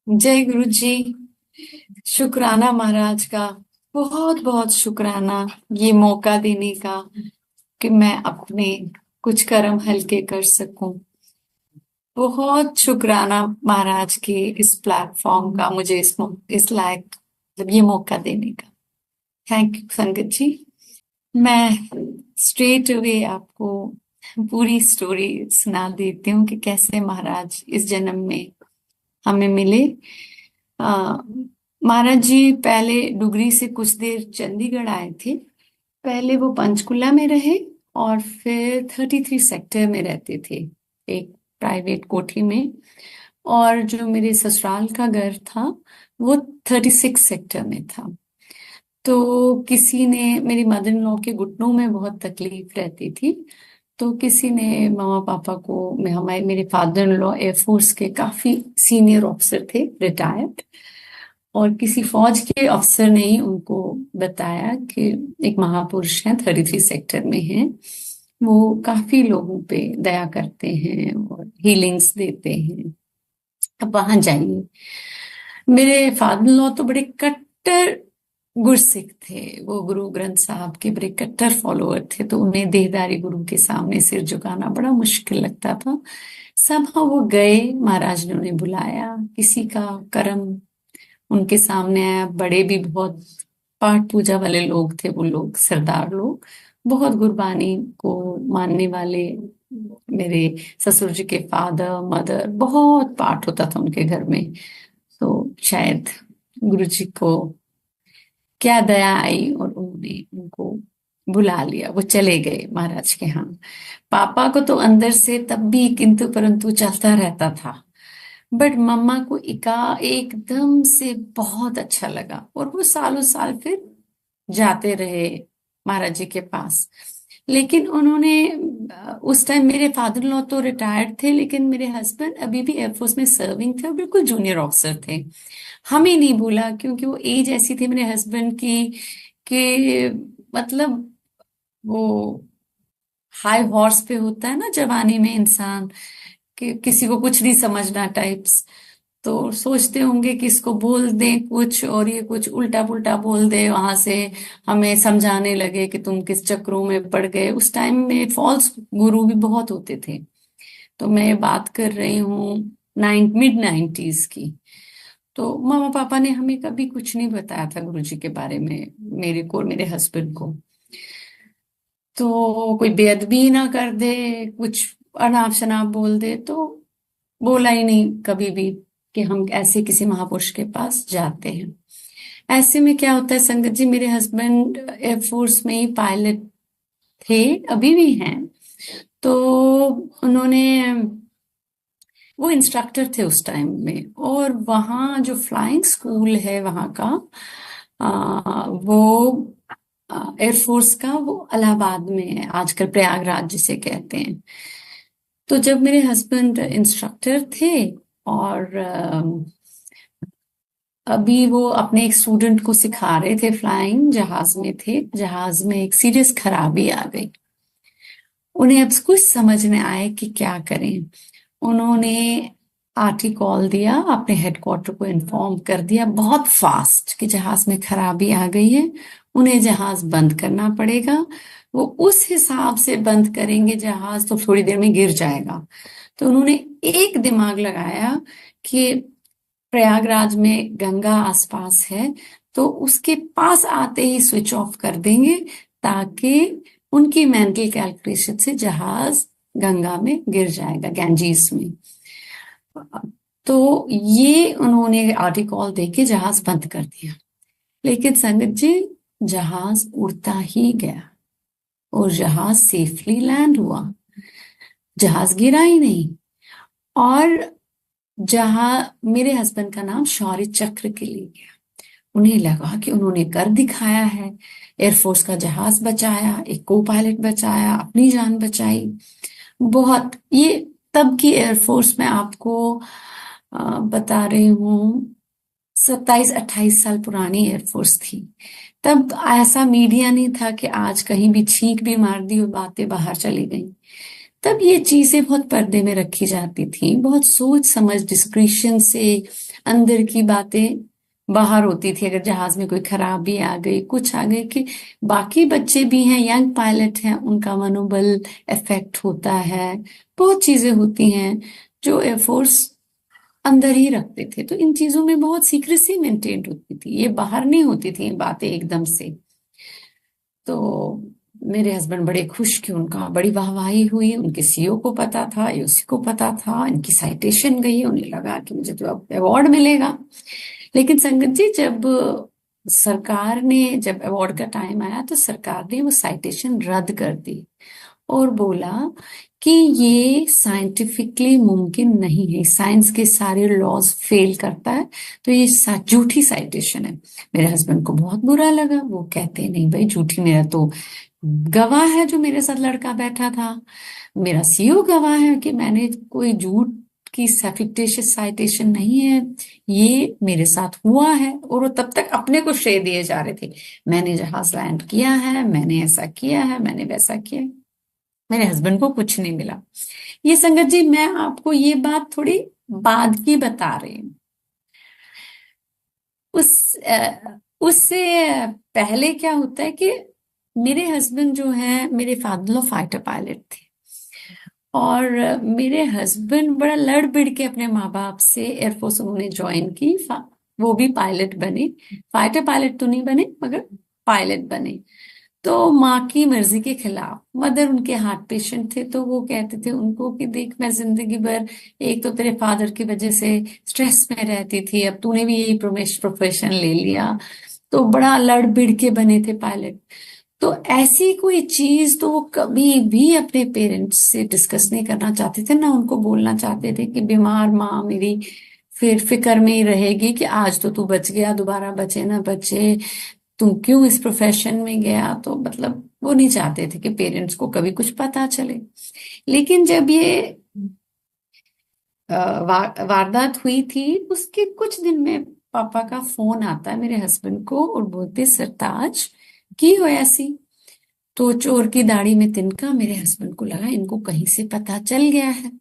जय गुरु जी। शुक्राना महाराज का। बहुत बहुत शुक्राना ये मौका देने का कि मैं अपने कुछ कर्म हल्के कर सकूं। बहुत शुक्राना महाराज के इस प्लेटफॉर्म का, मुझे इस लायक मतलब ये मौका देने का। थैंक यू संगत जी। मैं स्ट्रेट अवे आपको पूरी स्टोरी सुना देती हूँ कि कैसे महाराज इस जन्म में हमें मिले। आ, महाराज जी पहले डुगरी से कुछ देर चंडीगढ़ आए थे। पहले वो पंचकुला में रहे और फिर 33 सेक्टर में रहते थे, एक प्राइवेट कोठी में। और जो मेरे ससुराल का घर था वो 36 सेक्टर में था। तो किसी ने, मेरी मदर इन लॉ के घुटनों में बहुत तकलीफ रहती थी, तो किसी ने मामा पापा को, हमारे मेरे फादर इन लॉ एयरफोर्स के काफी सीनियर ऑफिसर थे, रिटायर्ड, और किसी फौज के अफसर ने ही उनको बताया कि एक महापुरुष हैं, 33 सेक्टर में हैं, वो काफी लोगों पे दया करते हैं और हीलिंग्स देते हैं, अब वहां जाइए। मेरे फादर लॉ तो बड़े कट्टर गुरसिख थे, वो गुरु ग्रंथ साहब के बड़े कट्टर फॉलोअर थे, तो उन्हें देहदारी गुरु के सामने सिर झुकाना बड़ा मुश्किल लगता था। somehow वो गए, महाराज ने उन्हें बुलाया, किसी का कर्म उनके सामने आया। बड़े भी बहुत पाठ पूजा वाले लोग थे वो लोग, सरदार लोग, बहुत गुरबानी को मानने वाले। मेरे ससुर जी के फादर मदर, बहुत पाठ होता था उनके घर में। तो शायद गुरु जी को क्या दया आई और उन्होंने उनको बुला लिया, वो चले गए महाराज के यहाँ। पापा को तो अंदर से तब भी किंतु परंतु चलता रहता था, बट मम्मा को एकदम से बहुत अच्छा लगा और वो सालों साल फिर जाते रहे महाराज जी के पास। लेकिन उन्होंने उस टाइम, मेरे फादर लॉ तो रिटायर्ड थे, लेकिन मेरे हस्बैंड अभी भी एयरफोर्स में सर्विंग थे और बिल्कुल जूनियर ऑफिसर थे। हमें नहीं भूला क्योंकि वो एज ऐसी थी मेरे हस्बैंड की कि मतलब वो हाई हॉर्स पे होता है ना जवानी में इंसान, कि किसी को कुछ नहीं समझना टाइप्स। तो सोचते होंगे कि इसको बोल दें कुछ और ये कुछ उल्टा पुल्टा बोल दे, वहां से हमें समझाने लगे कि तुम किस चक्रों में पड़ गए। उस टाइम में फॉल्स गुरु भी बहुत होते थे। तो मैं बात कर रही हूँ मिड 90s की। तो मामा पापा ने हमें कभी कुछ नहीं बताया था गुरु जी के बारे में, मेरे को और मेरे हस्बैंड को। तो कोई बेअदबी ना कर दे, कुछ अनाप शनाप बोल दे, तो बोला ही नहीं कभी भी कि हम ऐसे किसी महापुरुष के पास जाते हैं। ऐसे में क्या होता है संगत जी, मेरे हस्बैंड एयरफोर्स में ही पायलट थे, अभी भी हैं। तो उन्होंने, वो इंस्ट्रक्टर थे उस टाइम में, और वहाँ जो फ्लाइंग स्कूल है वहाँ का, वो एयरफोर्स का, वो इलाहाबाद में है, आजकल प्रयागराज जिसे कहते हैं। तो जब मेरे हस्बैंड इंस्ट्रक्टर थे और अभी वो अपने एक स्टूडेंट को सिखा रहे थे, फ्लाइंग जहाज में थे, जहाज में एक सीरियस खराबी आ गई। उन्हें अब कुछ समझ में आए कि क्या करें। उन्होंने आरटी कॉल दिया, अपने हेडक्वार्टर को इन्फॉर्म कर दिया बहुत फास्ट कि जहाज में खराबी आ गई है, उन्हें जहाज बंद करना पड़ेगा। वो उस हिसाब से बंद करेंगे जहाज तो थोड़ी देर में गिर जाएगा। तो उन्होंने एक दिमाग लगाया कि प्रयागराज में गंगा आसपास है, तो उसके पास आते ही स्विच ऑफ कर देंगे, ताकि उनकी मेंटल कैलकुलेशन से जहाज गंगा में गिर जाएगा, गैंजीज में। तो ये उन्होंने आर्टिकल दे के जहाज बंद कर दिया। लेकिन संगत जी, जहाज उड़ता ही गया और जहाज सेफली लैंड हुआ, जहाज गिरा ही नहीं। और जहां मेरे हस्बैंड का नाम शौर्य चक्र के लिए गया, उन्हें लगा कि उन्होंने कर दिखाया है, एयरफोर्स का जहाज बचाया, एक को पायलट बचाया, अपनी जान बचाई। बहुत, ये तब की एयरफोर्स में आपको बता रही हूँ, 27-28 साल पुरानी एयरफोर्स थी। तब ऐसा मीडिया नहीं था कि आज कहीं भी छींक भी मार दी और बातें बाहर चली गई। तब ये चीजें बहुत पर्दे में रखी जाती थी, बहुत सोच समझ डिस्क्रिशन से अंदर की बातें बाहर होती थी। अगर जहाज में कोई खराबी आ गई, कुछ आ गई, कि बाकी बच्चे भी हैं, यंग पायलट हैं, उनका मनोबल इफेक्ट होता है। बहुत चीजें होती हैं जो एयरफोर्स अंदर ही रखते थे। तो इन चीजों में बहुत सीक्रेसी मेंटेन होती थी, ये बाहर नहीं होती थी ये बातें एकदम से। तो मेरे हस्बैंड बड़े खुश कि उनका बड़ी वाहवाही हुई, उनके सीईओ को पता था, यूसी को पता था, इनकी साइटेशन गई, उन्हें लगा कि मुझे तो अब अवार्ड मिलेगा। लेकिन संगत जी, जब अवार्ड का टाइम आया तो सरकार ने वो साइटेशन रद्द कर दी और बोला कि ये साइंटिफिकली मुमकिन नहीं है, साइंस के सारे लॉज फेल करता है, तो ये झूठी साइटेशन है। मेरे हस्बैंड को बहुत बुरा लगा। वो कहते हैं नहीं भाई झूठी, मेरा तो गवाह है जो मेरे साथ लड़का बैठा था, मेरा सीईओ गवाह है कि मैंने कोई झूठ की फिक्टिशियस साइटेशन नहीं है, ये मेरे साथ हुआ है। और वो तब तक अपने को श्रेय दिए जा रहे थे, मैंने जहाज लैंड किया है, मैंने ऐसा किया है, मैंने वैसा किया है। मेरे हस्बैंड को कुछ नहीं मिला। ये संगत जी, मैं आपको ये बात थोड़ी बाद की बता रही हूँ। उससे पहले क्या होता है कि मेरे हस्बैंड जो है, मेरे फादर फाइटर पायलट थे, और मेरे हस्बैंड बड़ा लड़ भिड़ के अपने माँ बाप से एयरफोर्स उन्होंने ज्वाइन की। वो भी पायलट बने, फाइटर पायलट तो नहीं बने मगर पायलट बने। तो माँ की मर्जी के खिलाफ, मदर उनके हार्ट पेशेंट थे, तो वो कहते थे उनको कि देख, मैं जिंदगी भर एक तो तेरे फादर की वजह से स्ट्रेस में रहती थी, अब तूने भी यही प्रोफेशन ले लिया। तो बड़ा लड़ भिड़ के बने थे पायलट। तो ऐसी कोई चीज तो वो कभी भी अपने पेरेंट्स से डिस्कस नहीं करना चाहते थे, ना उनको बोलना चाहते थे कि बीमार माँ मेरी फिर फिक्र में ही रहेगी कि आज तो तू बच गया, दोबारा बचे ना बचे, तू क्यों इस प्रोफेशन में गया। तो मतलब वो नहीं चाहते थे कि पेरेंट्स को कभी कुछ पता चले। लेकिन जब ये वारदात हुई थी, उसके कुछ दिन में पापा का फोन आता है मेरे हस्बैंड को और बोलते, सरताज की हो ऐसी। तो चोर की दाढ़ी में तिनका, मेरे हस्बैंड को लगा इनको कहीं से पता चल गया है।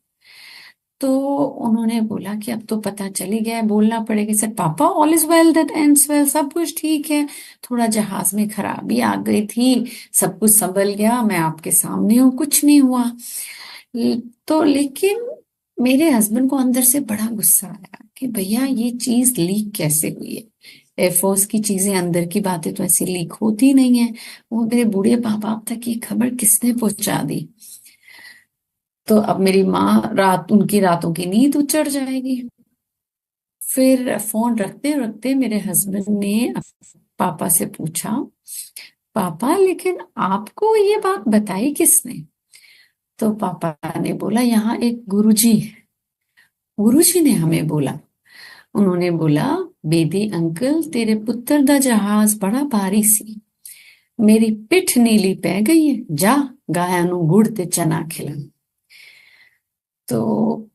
तो उन्होंने बोला कि अब तो पता चल ही गया है, बोलना पड़ेगा। सर पापा, all is well that ends well, सब कुछ ठीक है, थोड़ा जहाज में खराबी आ गई थी, सब कुछ संभल गया, मैं आपके सामने हूँ, कुछ नहीं हुआ। तो लेकिन मेरे हस्बैंड को अंदर से बड़ा गुस्सा आया कि भैया ये चीज लीक कैसे हुई है। एयरफोर्स की चीजें, अंदर की बातें तो ऐसी लीक होती नहीं है। वो मेरे बूढ़े माँ बाप तक ये खबर किसने पहुंचा दी। तो अब मेरी माँ उनकी रातों की नींद उजड़ जाएगी। फिर फोन रखते रखते मेरे हस्बैंड ने पापा से पूछा, पापा लेकिन आपको ये बात बताई किसने। तो पापा ने बोला, यहाँ एक गुरुजी है, गुरुजी ने हमें बोला। उन्होंने बोला, बेदी अंकल तेरे पुत्र दा जहाज बड़ा भारी सी, मेरी पिठ नीली पै गई है, जा गाया नु गुड़ ते चना खिला। तो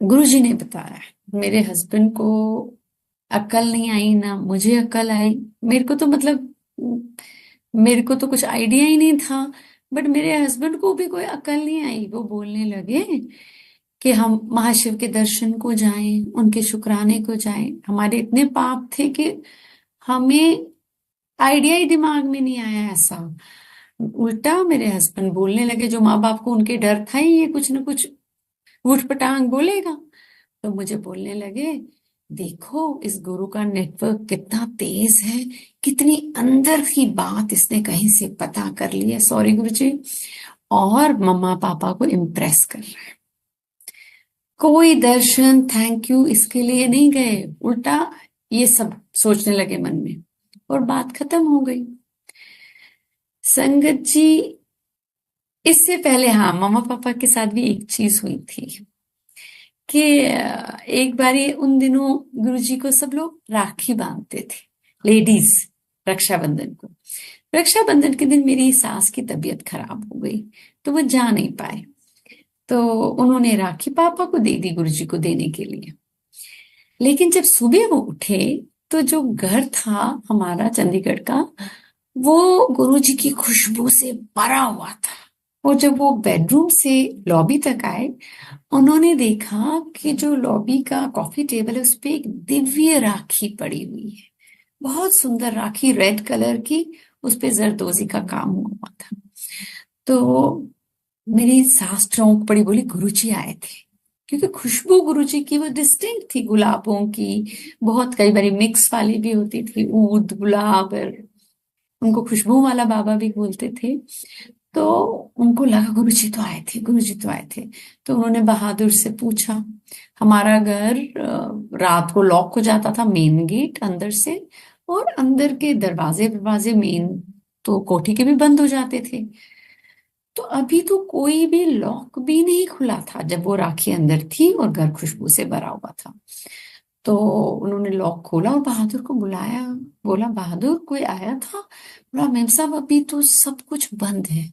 गुरुजी ने बताया। मेरे हस्बैंड को अक्ल नहीं आई, ना मुझे अक्ल आई। मेरे को तो मतलब मेरे को तो कुछ आइडिया ही नहीं था, बट मेरे हस्बैंड को भी कोई अक्ल नहीं आई। वो बोलने लगे कि हम महाशिव के दर्शन को जाएं, उनके शुक्राने को जाएं। हमारे इतने पाप थे कि हमें आइडिया ही दिमाग में नहीं आया ऐसा। उल्टा मेरे हस्बैंड बोलने लगे, जो माँ बाप को उनके डर था ही, ये कुछ ना कुछ ऊट पटांग बोलेगा। तो मुझे बोलने लगे, देखो इस गुरु का नेटवर्क कितना तेज है, कितनी अंदर की बात इसने कहीं से पता कर ली है, सॉरी गुरुजी, और मम्मा पापा को इम्प्रेस कर रहा है। कोई दर्शन थैंक यू इसके लिए नहीं गए, उल्टा ये सब सोचने लगे मन में, और बात खत्म हो गई। संगत जी, इससे पहले हाँ, मम्मा पापा के साथ भी एक चीज हुई थी कि एक बारी उन दिनों गुरुजी को सब लोग राखी बांधते थे, लेडीज, रक्षाबंधन को। रक्षाबंधन के दिन मेरी सास की तबीयत खराब हो गई, तो वो जा नहीं पाए। तो उन्होंने राखी पापा को दे दी गुरुजी को देने के लिए। लेकिन जब सुबह वो उठे तो जो घर था हमारा चंडीगढ़ का, वो गुरुजी की खुशबू से भरा हुआ था। और जब वो बेडरूम से लॉबी तक आए, उन्होंने देखा कि जो लॉबी का कॉफी टेबल है उस पे एक दिव्य राखी पड़ी हुई है। बहुत सुंदर राखी, रेड कलर की, उस पे जरदोजी का काम हुआ था। तो मेरी सास चौंक पड़ी, बोली गुरुजी आए थे। क्योंकि खुशबू गुरुजी की वो डिस्टिंक्ट थी, गुलाबों की। बहुत कई बारी मिक्स वाली भी होती थी, ऊद गुलाब, और उनको खुशबू वाला बाबा भी बोलते थे। तो उनको लगा गुरुजी तो आए थे, गुरुजी तो आए थे। तो उन्होंने बहादुर से पूछा। हमारा घर रात को लॉक हो जाता था, मेन गेट अंदर से, और अंदर के दरवाजे दरवाजे मेन तो कोठी के भी बंद हो जाते थे। तो अभी तो कोई भी लॉक भी नहीं खुला था जब वो राखी अंदर थी और घर खुशबू से भरा हुआ था। तो उन्होंने लॉक खोला और बहादुर को बुलाया। बोला, बहादुर कोई आया था? बोला, मेम साहब अभी तो सब कुछ बंद है,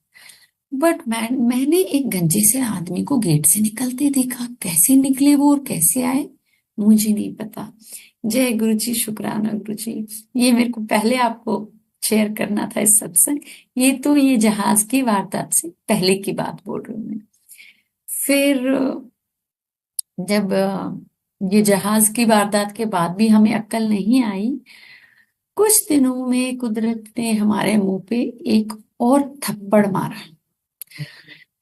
बट मैंने एक गंजे से आदमी को गेट से निकलते देखा। कैसे निकले वो और कैसे आए, मुझे नहीं पता। जय गुरु जी, शुक्राना गुरु जी। ये मेरे को पहले आपको शेयर करना था इस सत्संग। ये जहाज की वारदात से पहले की बात बोल रही हूँ मैं। फिर जब ये जहाज की वारदात के बाद भी हमें अक्ल नहीं आई, कुछ दिनों में कुदरत ने हमारे मुंह पे एक और थप्पड़ मारा।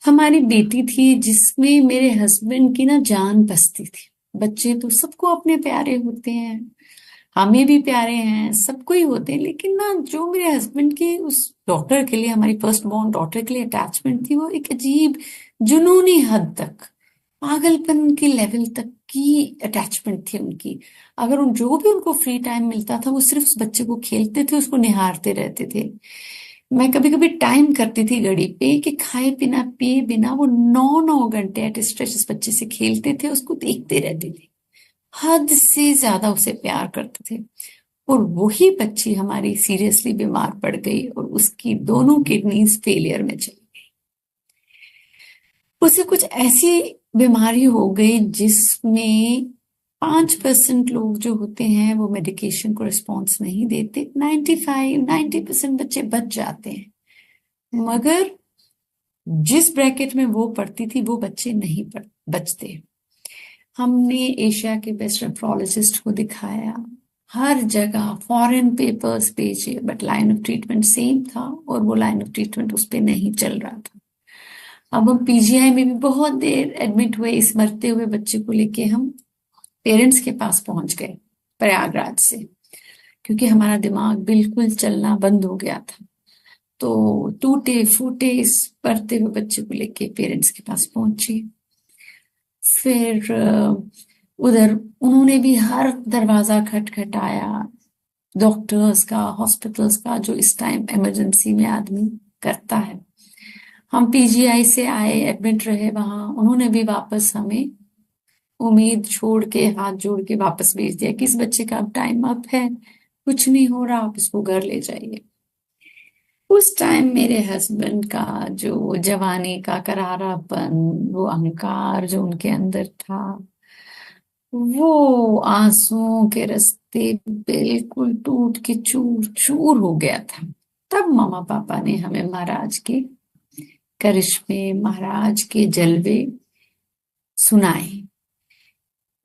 हमारी बेटी थी जिसमें मेरे हस्बैंड की ना जान बसती थी। बच्चे तो सबको अपने प्यारे होते हैं, हमें भी प्यारे हैं, सबको ही होते हैं, लेकिन ना जो मेरे हस्बैंड की उस डॉटर के लिए, हमारी फर्स्ट बॉर्न डॉटर के लिए अटैचमेंट थी, वो एक अजीब जुनूनी हद तक, पागलपन के लेवल तक की अटैचमेंट थी उनकी। अगर उन जो भी उनको फ्री टाइम मिलता था वो सिर्फ उस बच्चे को खेलते थे, उसको निहारते रहते थे। मैं कभी कभी टाइम करती थी घड़ी पे कि खाए बिना पिए बिना वो 9 9 घंटे एट स्ट्रेच उस बच्चे से खेलते थे, उसको देखते रहते थे। हद से ज्यादा उसे प्यार करते थे। और वही बच्ची हमारी सीरियसली बीमार पड़ गई और उसकी दोनों किडनीज फेलियर में चली। उसे कुछ ऐसी बीमारी हो गई जिसमें 5% लोग जो होते हैं वो मेडिकेशन को रिस्पॉन्स नहीं देते, 95 90% बच्चे बच जाते हैं। मगर जिस ब्रैकेट में वो पढ़ती थी वो बच्चे नहीं बचते। हमने एशिया के बेस्ट नेफ्रोलॉजिस्ट को दिखाया, हर जगह फॉरेन पेपर्स भेजे, but line of treatment same था और वो लाइन ऑफ ट्रीटमेंट उस पर नहीं चल रहा था। अब हम पीजीआई में भी बहुत देर एडमिट हुए, इस मरते हुए बच्चे को लेके हम पेरेंट्स के पास पहुंच गए प्रयागराज से, क्योंकि हमारा दिमाग बिल्कुल चलना बंद हो गया था। तो टूटे फूटे इस पढ़ते हुए बच्चे को लेके पेरेंट्स के पास पहुंचे। फिर उधर उन्होंने भी हर दरवाजा खटखटाया, डॉक्टर्स का, हॉस्पिटल्स का, जो इस टाइम इमरजेंसी में आदमी करता है। हम पीजीआई से आए, एडमिट रहे वहां, उन्होंने भी वापस हमें उम्मीद छोड़ के, हाथ जोड़ के वापस भेज दिया कि इस बच्चे का अब टाइम अप है, कुछ नहीं हो रहा, आप इसको घर ले जाइए। उस टाइम मेरे हस्बैंड का जो जवानी का करारापन, वो अहंकार जो उनके अंदर था, वो आंसुओं के रास्ते बिल्कुल टूट के चूर चूर हो गया था। तब मम्मा पापा ने हमें महाराज के करिश्मे, महाराज के जलवे सुनाए।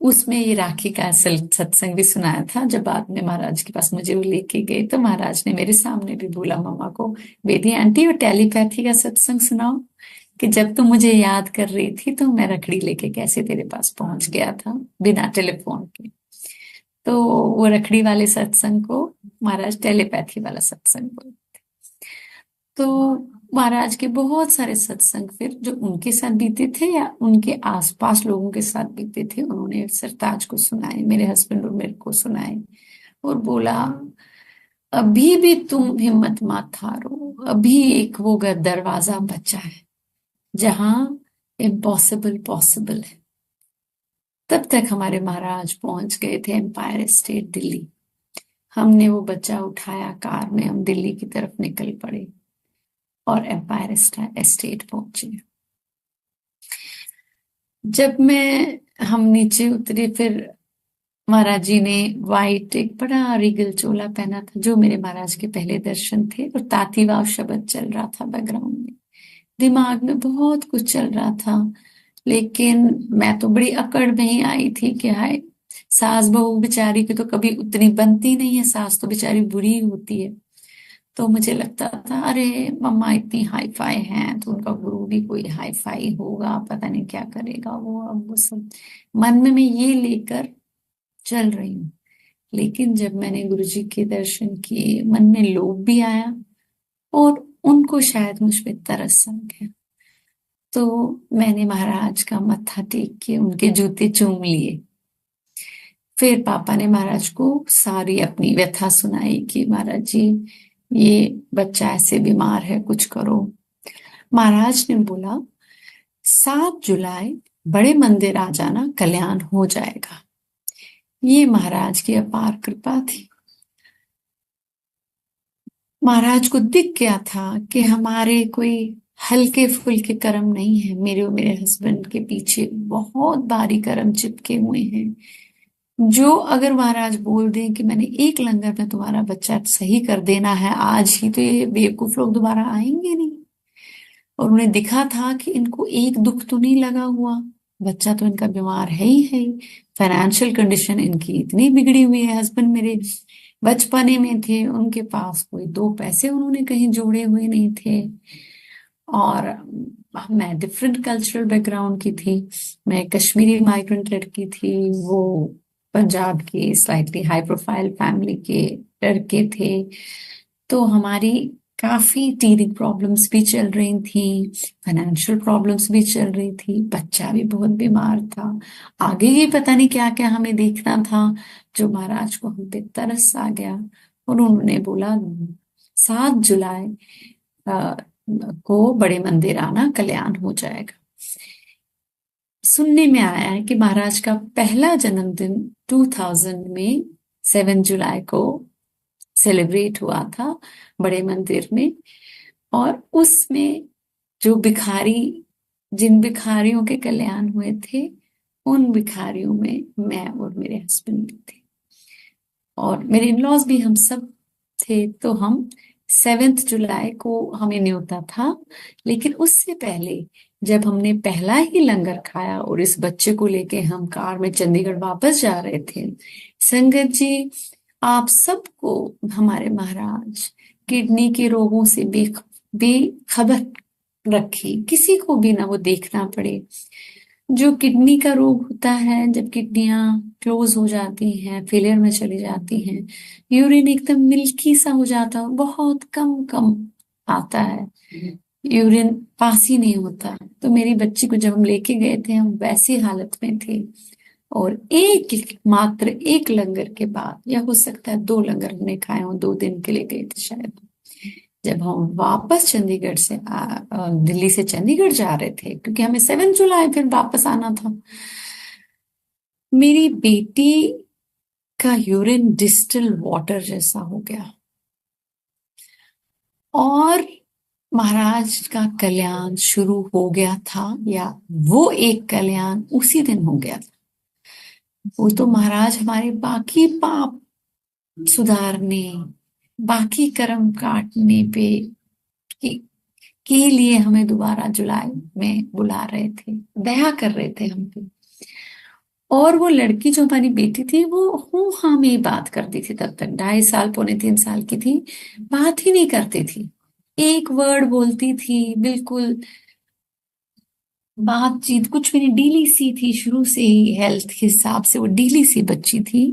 उसमें ये राखी का असल सत्संग भी सुनाया था। जब बाद में महाराज के पास मुझे वो लेके गए तो महाराज ने मेरे सामने भी बोला मम्मा को, बेटी आंटी वो टेलीपैथी का सत्संग सुनाओ, कि जब तुम मुझे याद कर रही थी तो मैं रखड़ी लेके कैसे तेरे पास पहुंच गया था बिना टेलीफोन के। तो वो रखड़ी वाले सत्संग को महाराज टेलीपैथी वाला सत्संग बोले। तो महाराज के बहुत सारे सत्संग फिर जो उनके साथ बीते थे या उनके आसपास लोगों के साथ बीते थे, उन्होंने सरताज को सुनाए, मेरे हस्बैंड और मेरे को सुनाए, और बोला अभी भी तुम हिम्मत मत हारो, अभी एक वो दरवाजा बचा है जहां इम्पॉसिबल पॉसिबल है। तब तक हमारे महाराज पहुंच गए थे एम्पायर स्टेट दिल्ली। हमने वो बच्चा उठाया, कार में हम दिल्ली की तरफ निकल पड़े और एम्पायर एस्टेट पहुंचे। जब मैं हम नीचे उतरे, फिर महाराज जी ने वाइट एक बड़ा रिगल चोला पहना था, जो मेरे महाराज के पहले दर्शन थे, और ताती वाव शब्द चल रहा था बैकग्राउंड में। दिमाग में बहुत कुछ चल रहा था। लेकिन मैं तो बड़ी अकड़ में ही आई थी कि हाय, सास बहू बेचारी की तो कभी उतनी बनती नहीं है, सास तो बेचारी बुरी होती है। तो मुझे लगता था अरे मम्मा इतनी हाई फाई हैं तो उनका गुरु भी कोई हाई फाई होगा, पता नहीं क्या करेगा वो। अब वो सब मन में मैं ये लेकर चल रही हूँ। लेकिन जब मैंने गुरुजी के दर्शन किए, मन में लोभ भी आया और उनको शायद मुझ पे तरस आ गया। तो मैंने महाराज का मत्था टेक के उनके जूते चूम लिए। फिर पापा ने महाराज को सारी अपनी व्यथा सुनाई कि महाराज जी, ये बच्चा ऐसे बीमार है, कुछ करो। महाराज ने बोला 7 जुलाई बड़े मंदिर आ जाना, कल्याण हो जाएगा। ये महाराज की अपार कृपा थी। महाराज को दिख गया था कि हमारे कोई हल्के फुल्के कर्म नहीं है, मेरे और मेरे हस्बैंड के पीछे बहुत भारी कर्म चिपके हुए हैं। जो अगर महाराज बोल दें कि मैंने एक लंगर में तुम्हारा बच्चा सही कर देना है आज ही, तो ये बेवकूफ लोग दोबारा आएंगे नहीं। और उन्हें दिखा था कि इनको एक दुख तो नहीं लगा हुआ, बच्चा तो इनका बीमार है ही है। फाइनेंशियल कंडीशन इनकी इतनी बिगड़ी हुई है, हस्बैंड मेरे बचपने में थे, उनके पास कोई 2 पैसे उन्होंने कहीं जोड़े हुए नहीं थे। और मैं डिफरेंट कल्चरल बैकग्राउंड की थी, मैं कश्मीरी माइग्रेंट लड़की थी, वो पंजाब की स्लाइटली हाई प्रोफाइल फैमिली के लड़के थे। तो हमारी काफी टीथिंग प्रॉब्लम्स भी चल रही थी, फाइनेंशियल प्रॉब्लम्स भी चल रही थी, बच्चा भी बहुत बीमार था। आगे ही पता नहीं क्या क्या हमें देखना था, जो महाराज को हम पे तरस आ गया। और उन्होंने बोला 7 जुलाई अ, को बड़े मंदिर आना, कल्याण हो जाएगा। सुनने में आया है कि महाराज का पहला जन्मदिन 2000 में 7 जुलाई को सेलिब्रेट हुआ था बड़े मंदिर में। और उसमें जो भिखारी, जिन भिखारियों के कल्याण हुए थे, उन भिखारियों में मैं और मेरे हस्बैंड भी थे, और मेरे इन-लॉज भी, हम सब थे। तो हम 7 जुलाई को हमें न्योता था। लेकिन उससे पहले जब हमने पहला ही लंगर खाया और इस बच्चे को लेके हम कार में चंडीगढ़ वापस जा रहे थे, संगत जी, आप सबको हमारे महाराज किडनी के रोगों से बेखबर रखे, किसी को भी ना वो देखना पड़े। जो किडनी का रोग होता है, जब किडनियां क्लोज हो जाती हैं, फेलियर में चली जाती हैं, यूरिन एकदम मिल्की सा हो जाता है, बहुत कम कम आता है, यूरिन पास ही नहीं होता। तो मेरी बच्ची को जब हम लेके गए थे, हम वैसी हालत में थे। और मात्र एक लंगर के बाद, या हो सकता है 2 लंगर हमने खाए हों, 2 दिन के लिए गए थे शायद, जब हम वापस चंडीगढ़ से दिल्ली से चंडीगढ़ जा रहे थे, क्योंकि हमें 7 जुलाई फिर वापस आना था, मेरी बेटी का यूरिन डिस्टिल वाटर जैसा हो गया। और महाराज का कल्याण शुरू हो गया था, या वो एक कल्याण उसी दिन हो गया था। वो तो महाराज हमारे बाकी पाप सुधारने, बाकी कर्म काटने पे के, के लिए हमें दोबारा जुलाई में बुला रहे थे, दया कर रहे थे हम पे। और वो लड़की जो हमारी बेटी थी, वो हूँ हाँ में ही बात करती थी, तब तक 2.5 साल, पौने 3 साल की थी, बात ही नहीं करती थी, एक वर्ड बोलती थी, बिल्कुल बातचीत कुछ भी नहीं, डीली सी थी शुरू से ही, हेल्थ के हिसाब से वो डीली सी बच्ची थी।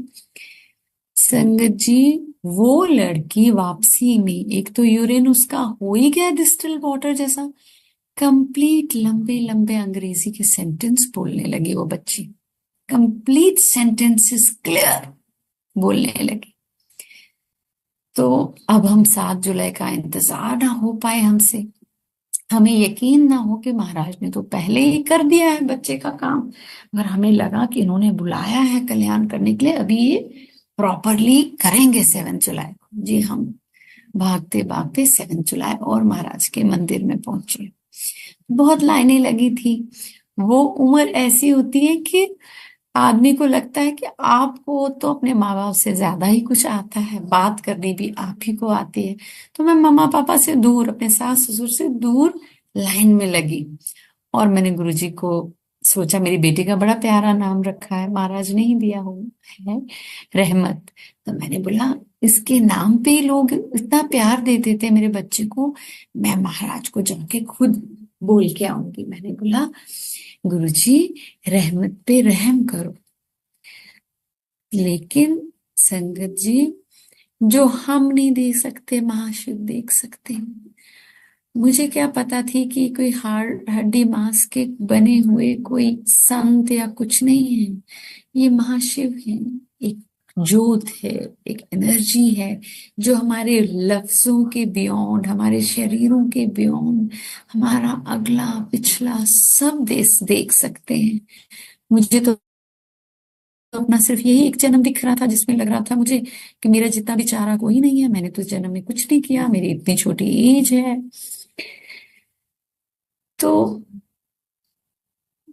संगत जी, वो लड़की वापसी में, एक तो यूरिन उसका हो ही गया डिस्टिल वाटर जैसा, कंप्लीट लंबे लंबे अंग्रेजी के सेंटेंस बोलने लगी वो बच्ची, कंप्लीट सेंटेंसेस क्लियर बोलने लगी। तो अब हम 7 जुलाई का इंतजार ना हो पाए हमसे, हमें यकीन ना हो कि महाराज ने तो पहले ही कर दिया है बच्चे का काम, मगर हमें लगा कि इन्होंने बुलाया है कल्याण करने के लिए, अभी ये प्रॉपरली करेंगे 7 जुलाई को। जी, हम भागते भागते 7 जुलाई और महाराज के मंदिर में पहुंचे। बहुत लाइनें लगी थी। वो उम्र ऐसी होती है कि आदमी को लगता है कि आपको तो अपने माँ बाप से ज्यादा ही कुछ आता है, बात करनी भी आप ही को आती है। तो मैं मम्मा पापा से दूर, अपने सास ससुर से दूर लाइन में लगी। और मैंने गुरुजी को सोचा, मेरी बेटी का बड़ा प्यारा नाम रखा है, महाराज ने ही दिया हो है, रहमत। तो मैंने बोला इसके नाम पे ही लोग इतना प्यार दे देते हैं मेरे बच्चे को, मैं महाराज को जाके खुद बोल के आऊंगी। मैंने बोला गुरुजी रहमत पे रहम करो। लेकिन संगत जी, जो हम नहीं देख सकते महाशिव देख सकते हैं। मुझे क्या पता थी कि कोई हाड़ हड्डी मांस के बने हुए कोई संत या कुछ नहीं है, ये महाशिव है। एक जोत है, एक एनर्जी है, जो हमारे लफ्जों के बियॉन्ड, हमारे शरीरों के बियॉन्ड, हमारा अगला पिछला सब देख सकते हैं। मुझे तो अपना सिर्फ यही एक जन्म दिख रहा था, जिसमें लग रहा था मुझे कि मेरा जितना भी चारा कोई नहीं है, मैंने तो इस जन्म में कुछ नहीं किया, मेरी इतनी छोटी एज है। तो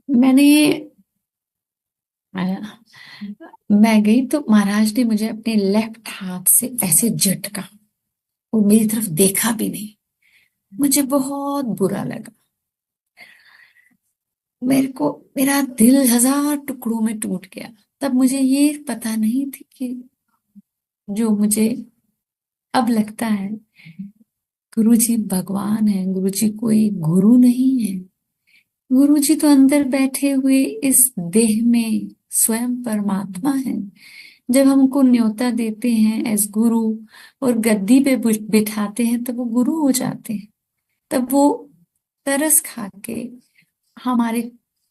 मैंने मैं गई तो महाराज ने मुझे अपने लेफ्ट हाथ से ऐसे झटका, और मेरी तरफ देखा भी नहीं। मुझे बहुत बुरा लगा। मेरे को मेरा दिल हजार टुकड़ों में टूट गया। तब मुझे ये पता नहीं थी कि जो मुझे अब लगता है, गुरुजी भगवान है, गुरुजी कोई गुरु नहीं है। गुरुजी तो अंदर बैठे हुए इस देह में स्वयं परमात्मा है। जब हम उनको न्योता देते हैं एज गुरु और गद्दी पे बिठाते हैं, तब वो गुरु हो जाते हैं। तब वो तरस खा के हमारे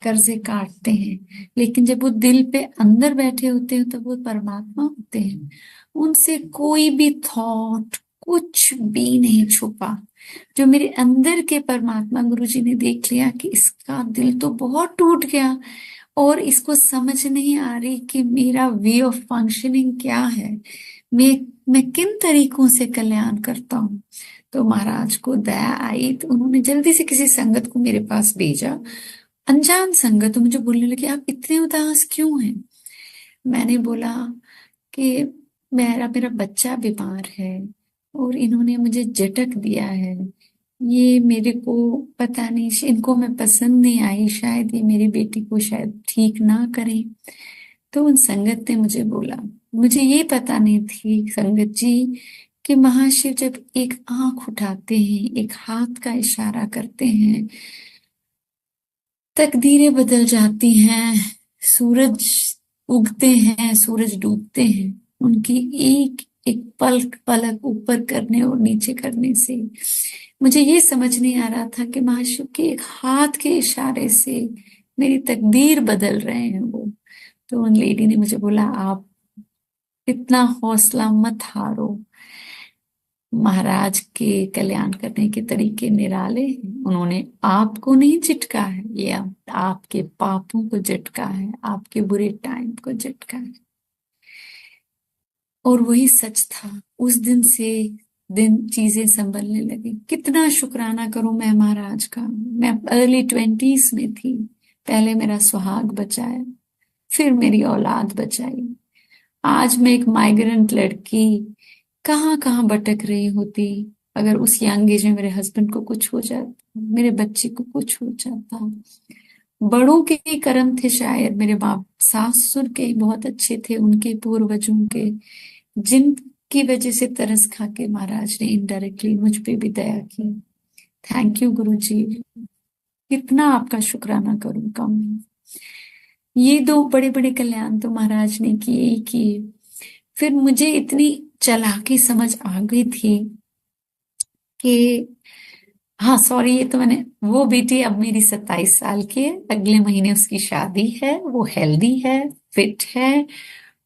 कर्जे काटते हैं। लेकिन जब वो दिल पे अंदर बैठे होते हैं, तब वो परमात्मा होते हैं। उनसे कोई भी थॉट, कुछ भी नहीं छुपा। जो मेरे अंदर के परमात्मा गुरुजी ने देख लिया कि इसका दिल तो बहुत टूट गया, और इसको समझ नहीं आ रही कि मेरा वे ऑफ फंक्शनिंग क्या है, मैं मैं किन तरीकों से कल्याण करता हूँ। तो महाराज को दया आई, तो उन्होंने जल्दी से किसी संगत को मेरे पास भेजा। अनजान संगत, तो मुझे बोलने लगे आप इतने उदास क्यों हैं। मैंने बोला कि मेरा मेरा बच्चा बीमार है, और इन्होंने मुझे झटक दिया है। ये मेरे को पता नहीं, इनको मैं पसंद नहीं आई, शायद ये मेरी बेटी को शायद ठीक ना करें। तो उन संगत ने मुझे बोला, मुझे ये पता नहीं थी संगत जी कि महाशिव जब एक आंख उठाते हैं, एक हाथ का इशारा करते हैं, तकदीरें बदल जाती हैं। सूरज उगते हैं, सूरज डूबते हैं, उनकी एक एक पलक पलक ऊपर करने और नीचे करने से। मुझे ये समझ नहीं आ रहा था कि महाशिव के एक हाथ के इशारे से मेरी तकदीर बदल रहे हैं वो। तो उन लेडी ने मुझे बोला आप इतना हौसला मत हारो, महाराज के कल्याण करने के तरीके निराले हैं। उन्होंने आपको नहीं झटका है, ये आपके पापों को झटका है, आपके बुरे टाइम को झटका है। और वही सच था। उस दिन से दिन चीजें संभलने लगी। कितना शुक्राना करूं मैं महाराज का। मैं अर्ली 20s में थी, पहले मेरा सुहाग बचाया, फिर मेरी औलाद बचाई। आज मैं एक माइग्रेंट लड़की कहाँ कहाँ भटक रही होती, अगर उस यंग एज में मेरे हस्बैंड को कुछ हो जाता, मेरे बच्चे को कुछ हो जाता। बड़ों के ही कर्म थे शायद, मेरे बाप सास ससुर के ही बहुत अच्छे थे, उनके पूर्वजों के, जिनकी वजह से तरस खा के महाराज ने इनडायरेक्टली मुझ पे भी दया की। थैंक यू गुरु जी। कितना आपका शुक्राना करूं कम है। ये दो बड़े बड़े कल्याण तो महाराज ने किए ही किए। फिर मुझे इतनी चालाकी समझ आ गई थी कि हाँ सॉरी, ये तो मैंने, वो बेटी अब मेरी 27 साल की है, अगले महीने उसकी शादी है। वो हेल्दी है, फिट है।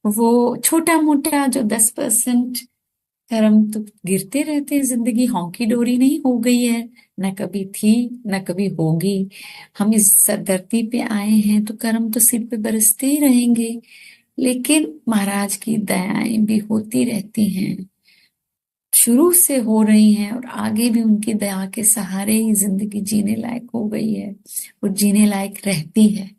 वो छोटा मोटा जो 10% कर्म तो गिरते रहते हैं, जिंदगी हॉकी डोरी नहीं हो गई है, न कभी थी न कभी होगी। हम इस धरती पे आए हैं तो कर्म तो सिर पे बरसते ही रहेंगे, लेकिन महाराज की दयाएं भी होती रहती हैं, शुरू से हो रही हैं, और आगे भी उनकी दया के सहारे ही जिंदगी जीने लायक हो गई है और जीने लायक रहती है।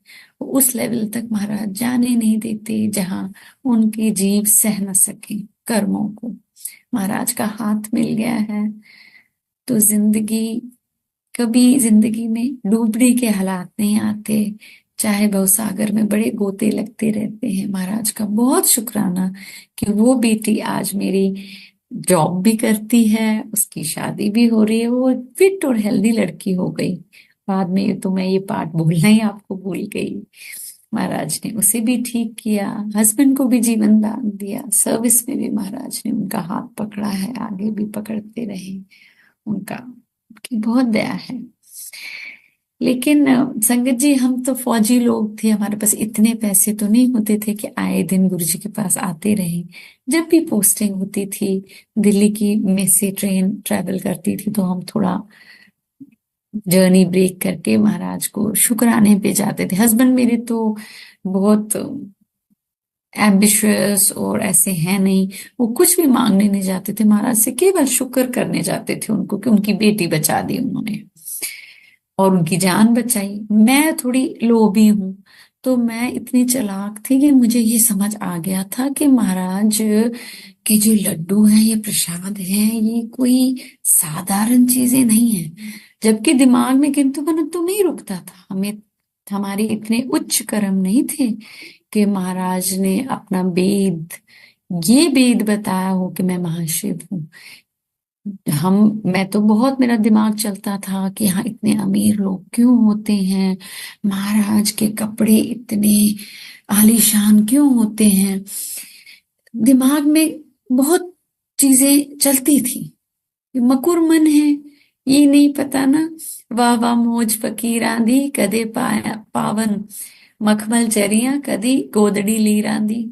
उस लेवल तक महाराज जाने नहीं देते जहां उनकी जीभ सह न सके कर्मों को। महाराज का हाथ मिल गया है तो जिंदगी कभी जिंदगी में डूबने के हालात नहीं आते, चाहे भवसागर में बड़े गोते लगते रहते हैं। महाराज का बहुत शुक्राना कि वो बेटी आज मेरी जॉब भी करती है, उसकी शादी भी हो रही है, वो फिट और हेल्दी लड़की हो गई। बाद में तो मैं ये पार्ट बोलना ही आपको भूल गई। महाराज ने उसे भी ठीक किया, हस्बैंड को भी जीवन दान दिया, सर्विस में भी महाराज ने उनका हाथ पकड़ा है, आगे भी पकड़ते रहे। उनका उनकी बहुत दया है। लेकिन संगत जी, हम तो फौजी लोग थे, हमारे पास इतने पैसे तो नहीं होते थे कि आए दिन गुरु जी के पास आते रहे। जब भी पोस्टिंग होती थी, दिल्ली की में से ट्रेन ट्रेवल करती थी, तो हम थोड़ा जर्नी ब्रेक करके महाराज को शुक्राने पे जाते थे। हस्बैंड मेरे तो बहुत एम्बिशियस और ऐसे हैं नहीं, वो कुछ भी मांगने नहीं जाते थे महाराज से, केवल शुक्र करने जाते थे उनको कि उनकी बेटी बचा दी उन्होंने और उनकी जान बचाई। मैं थोड़ी लोभी हूं, तो मैं इतनी चालाक थी कि मुझे ये समझ आ गया था कि महाराज के जो लड्डू हैं, ये प्रसाद हैं, ये कोई साधारण चीजें नहीं है। जबकि दिमाग में किंतु परंतु नहीं रुकता था, हमें हमारे इतने उच्च कर्म नहीं थे कि महाराज ने अपना वेद, ये वेद बताया हो कि मैं महाशिव हूँ। मैं तो बहुत, मेरा दिमाग चलता था कि यहाँ इतने अमीर लोग क्यों होते हैं, महाराज के कपड़े इतने आलीशान क्यों होते हैं। दिमाग में बहुत चीजें चलती थी। मकुर मन है, ये नहीं पता ना। वाह वाह मौज फकीरां दी, कदे पाया पावन मखमल चरिया, कदी गोदड़ी लीरां दी।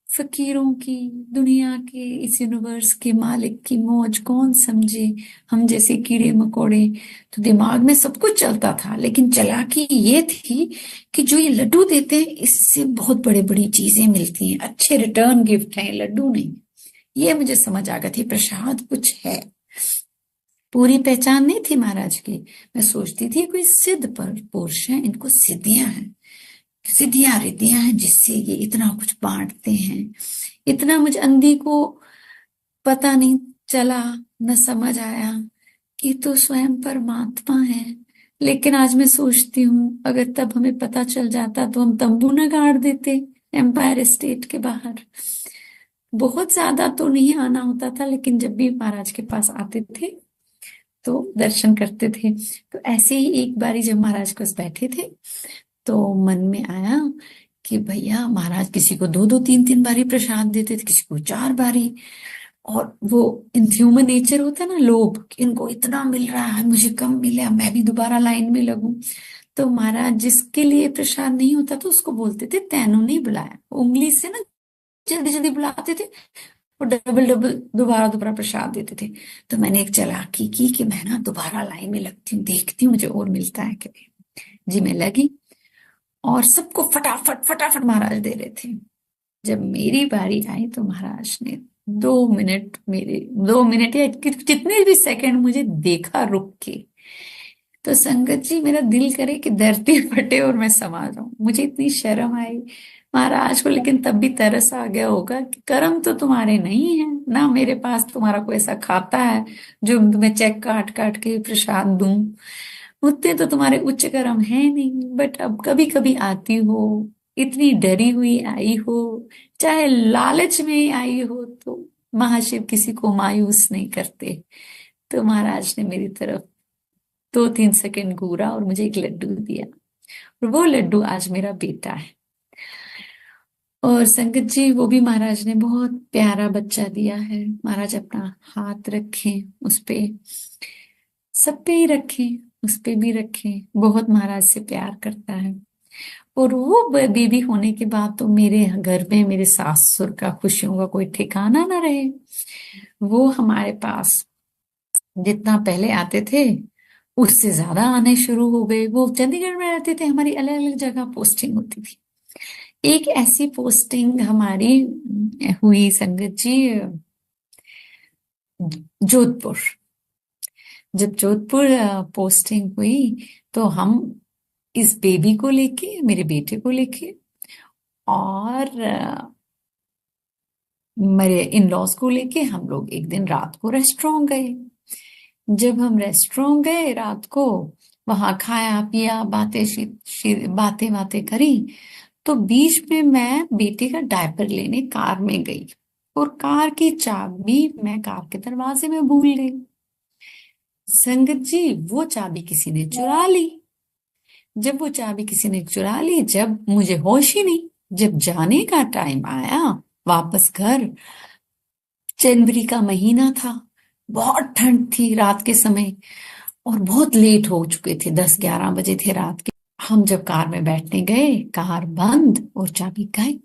फकीरों की, दुनिया के, इस यूनिवर्स के मालिक की मौज कौन समझे, हम जैसे कीड़े मकोड़े। तो दिमाग में सब कुछ चलता था, लेकिन चालाकी ये थी कि जो ये लड्डू देते हैं, इससे बहुत बड़ी बड़ी चीजें मिलती हैं, अच्छे रिटर्न गिफ्ट हैं, लड्डू नहीं। ये मुझे समझ आ गया थी, प्रसाद कुछ है। पूरी पहचान नहीं थी महाराज की। मैं सोचती थी कोई सिद्ध पर पुरुष है, इनको सिद्धियां हैं, सिद्धियां रिद्धियां हैं, जिससे ये इतना कुछ बांटते हैं। इतना मुझे अंधी को पता नहीं चला, न समझ आया कि तो स्वयं परमात्मा है। लेकिन आज मैं सोचती हूँ, अगर तब हमें पता चल जाता तो हम तंबू न गाड़ देते एम्पायर स्टेट के बाहर। बहुत ज्यादा तो नहीं आना होता था, लेकिन जब भी महाराज के पास आते थे तो दर्शन करते थे। तो ऐसे ही एक बारी जब महाराज के पास बैठे थे, तो मन में आया कि भैया, महाराज किसी को दो दो तीन तीन बारी प्रसाद देते थे, किसी को चार बारी। और वो इन ह्यूमन नेचर होता है ना, लोभ, कि इनको इतना मिल रहा है, मुझे कम मिले, मैं भी दोबारा लाइन में लगूं। तो महाराज जिसके लिए प्रसाद नहीं होता तो उसको बोलते थे तैनू नहीं बुलाया, उंगली से ना जल्दी जल्दी बुलाते थे और डबल डबल दोबारा दोबारा प्रसाद देते थे। तो मैंने एक चालाकी की कि मैं ना दोबारा लाइन में लगती हूँ, देखती हूँ मुझे और मिलता है कि नहीं। जी मैं लगी और सबको फटाफट फटाफट महाराज दे रहे थे। जब मेरी बारी आई तो महाराज ने 2 मिनट, मेरे 2 मिनट या कितने भी सेकंड मुझे देखा रुक के। तो संगत जी, मेरा दिल करे कि धरती फटे और मैं समा जाऊं। मुझे इतनी शर्म आई महाराज को, लेकिन तब भी तरस आ गया होगा कि कर्म तो तुम्हारे नहीं है ना, मेरे पास तुम्हारा कोई ऐसा खाता है जो तुम्हें चेक काट काट के प्रसाद दूं। उतने तो तुम्हारे उच्च कर्म है नहीं। बट अब कभी कभी आती हो, इतनी डरी हुई आई हो, चाहे लालच में ही आई हो, तो महाशिव किसी को मायूस नहीं करते। तो महाराज ने मेरी तरफ 2-3 सेकंड घूरा और मुझे एक लड्डू दिया, और वो लड्डू आज मेरा बेटा है। और संगत जी, वो भी महाराज ने बहुत प्यारा बच्चा दिया है। महाराज अपना हाथ रखें उस पे, सब पे ही रखें, उस पे भी रखें, बहुत महाराज से प्यार करता है। और वो बेबी होने के बाद तो मेरे घर में मेरे सास ससुर का खुशियों का कोई ठिकाना ना रहे। वो हमारे पास जितना पहले आते थे उससे ज्यादा आने शुरू हो गए। वो चंडीगढ़ में रहते थे, हमारी अलग अलग जगह पोस्टिंग होती थी। एक ऐसी पोस्टिंग हमारी हुई संगत जी, जोधपुर। जब जोधपुर पोस्टिंग हुई, तो हम इस बेबी को लेके, मेरे बेटे को लेके, और मेरे इन लॉज को लेके हम लोग एक दिन रात को रेस्टोरेंट गए। जब हम रेस्टोरेंट गए रात को, वहां खाया पिया, बातें बातें करी, तो बीच में मैं बेटे का डायपर लेने कार में गई, और कार की चाबी मैं कार के दरवाजे में भूल गई। संगत जी, वो चाबी किसी ने चुरा ली। जब वो चाबी किसी ने चुरा ली, जब मुझे होश ही नहीं, जब जाने का टाइम आया वापस घर, जनवरी का महीना था, बहुत ठंड थी रात के समय, और बहुत लेट हो चुके थे, 10-11 बजे थे रात के। हम जब कार में बैठने गए, कार बंद और चाबी गायब।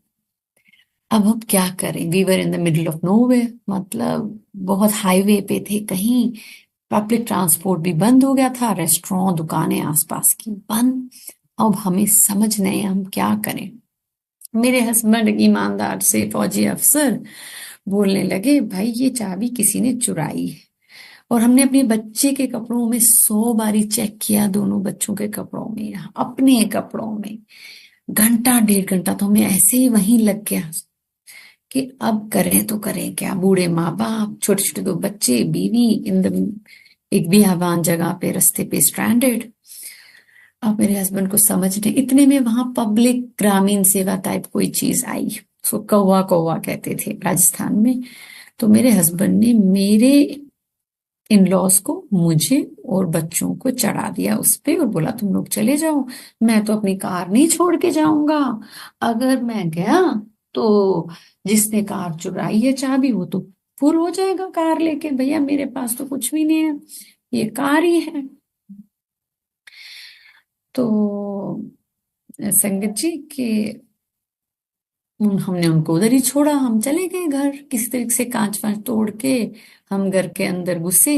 अब हम क्या करें? We were in the middle of nowhere, मतलब बहुत हाईवे पे थे कहीं। पब्लिक ट्रांसपोर्ट भी बंद हो गया था, रेस्टोरेंट दुकानें आसपास की बंद। अब हमें समझ नहीं हम क्या करें। मेरे हस्बैंड ईमानदार से फौजी अफसर बोलने लगे, भाई ये चाबी किसी ने चुराई है। और हमने अपने बच्चे के कपड़ों में 100 बारी चेक किया, दोनों बच्चों के कपड़ों में, अपने कपड़ों में। घंटा 1.5 घंटा तो हमें ऐसे ही वहीं लग गया कि अब करें तो करें क्या। बूढ़े माँ बाप, छोटे छोटे 2 बच्चे, बीवी, इन द एक बियाबान जगह पे, रास्ते पे स्ट्रैंडेड। अब मेरे हस्बैंड को समझ नहीं, इतने में वहां पब्लिक ग्रामीण सेवा टाइप कोई चीज आई, उसको कौवा कौवा कहते थे राजस्थान में। तो मेरे हस्बैंड ने मेरे इन लॉज को, मुझे और बच्चों को चढ़ा दिया उस पे, और बोला तुम लोग चले जाओ, मैं तो अपनी कार नहीं छोड़ के जाऊंगा। अगर मैं गया तो जिसने कार चुराई है चाबी, वो तो फुल हो जाएगा कार लेके। भैया मेरे पास तो कुछ भी नहीं है, ये कार ही है। तो संगत जी के हमने उनको उधर ही छोड़ा, हम चले गए घर, किसी तरीके से कांच वांच तोड़ के हम घर के अंदर घुसे।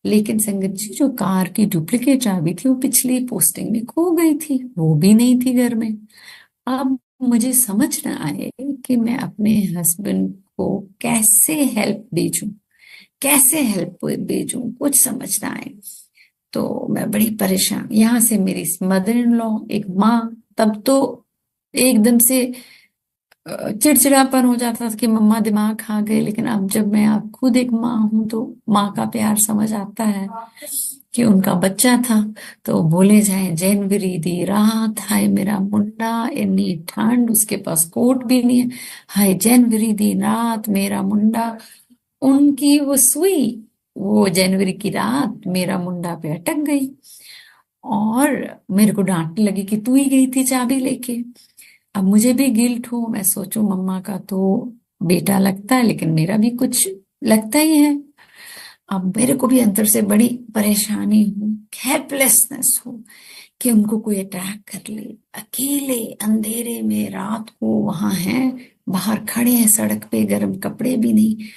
लेकिन संगत जी, जो कार की डुप्लीकेट चाबी थी वो पिछली पोस्टिंग में खो गई थी, वो भी नहीं थी घर में। अब मुझे समझ न आए कि मैं अपने हस्बैंड को कैसे हेल्प भेजूं, कैसे हेल्प भेजूं, कुछ समझ ना आए। तो मैं बड़ी परेशान, यहाँ से मेरी मदर इन लॉ, एक माँ, तब तो एकदम से चिड़चिड़ापन हो जाता था कि मम्मा दिमाग खा गए। लेकिन अब जब मैं अब खुद एक माँ हूं, तो माँ का प्यार समझ आता है कि उनका बच्चा था। तो बोले जाए, जनवरी दी रात, हाय मेरा मुंडा, इतनी ठंड, उसके पास कोट भी नहीं है, हाय जनवरी दी रात मेरा मुंडा। उनकी वो सुई, वो जनवरी की रात मेरा मुंडा पे अटक गई, और मेरे को डांटने लगी कि तू ही गई थी चाबी लेके। अब मुझे भी गिल्ट हो, मैं सोचूं मम्मा का तो बेटा लगता है, लेकिन मेरा भी कुछ लगता ही है। अब मेरे को भी अंदर से बड़ी परेशानी हो, हेल्पलेसनेस हो कि उनको कोई अटैक कर ले। अकेले अंधेरे में रात को वहां हैं, बाहर खड़े हैं सड़क पे, गर्म कपड़े भी नहीं।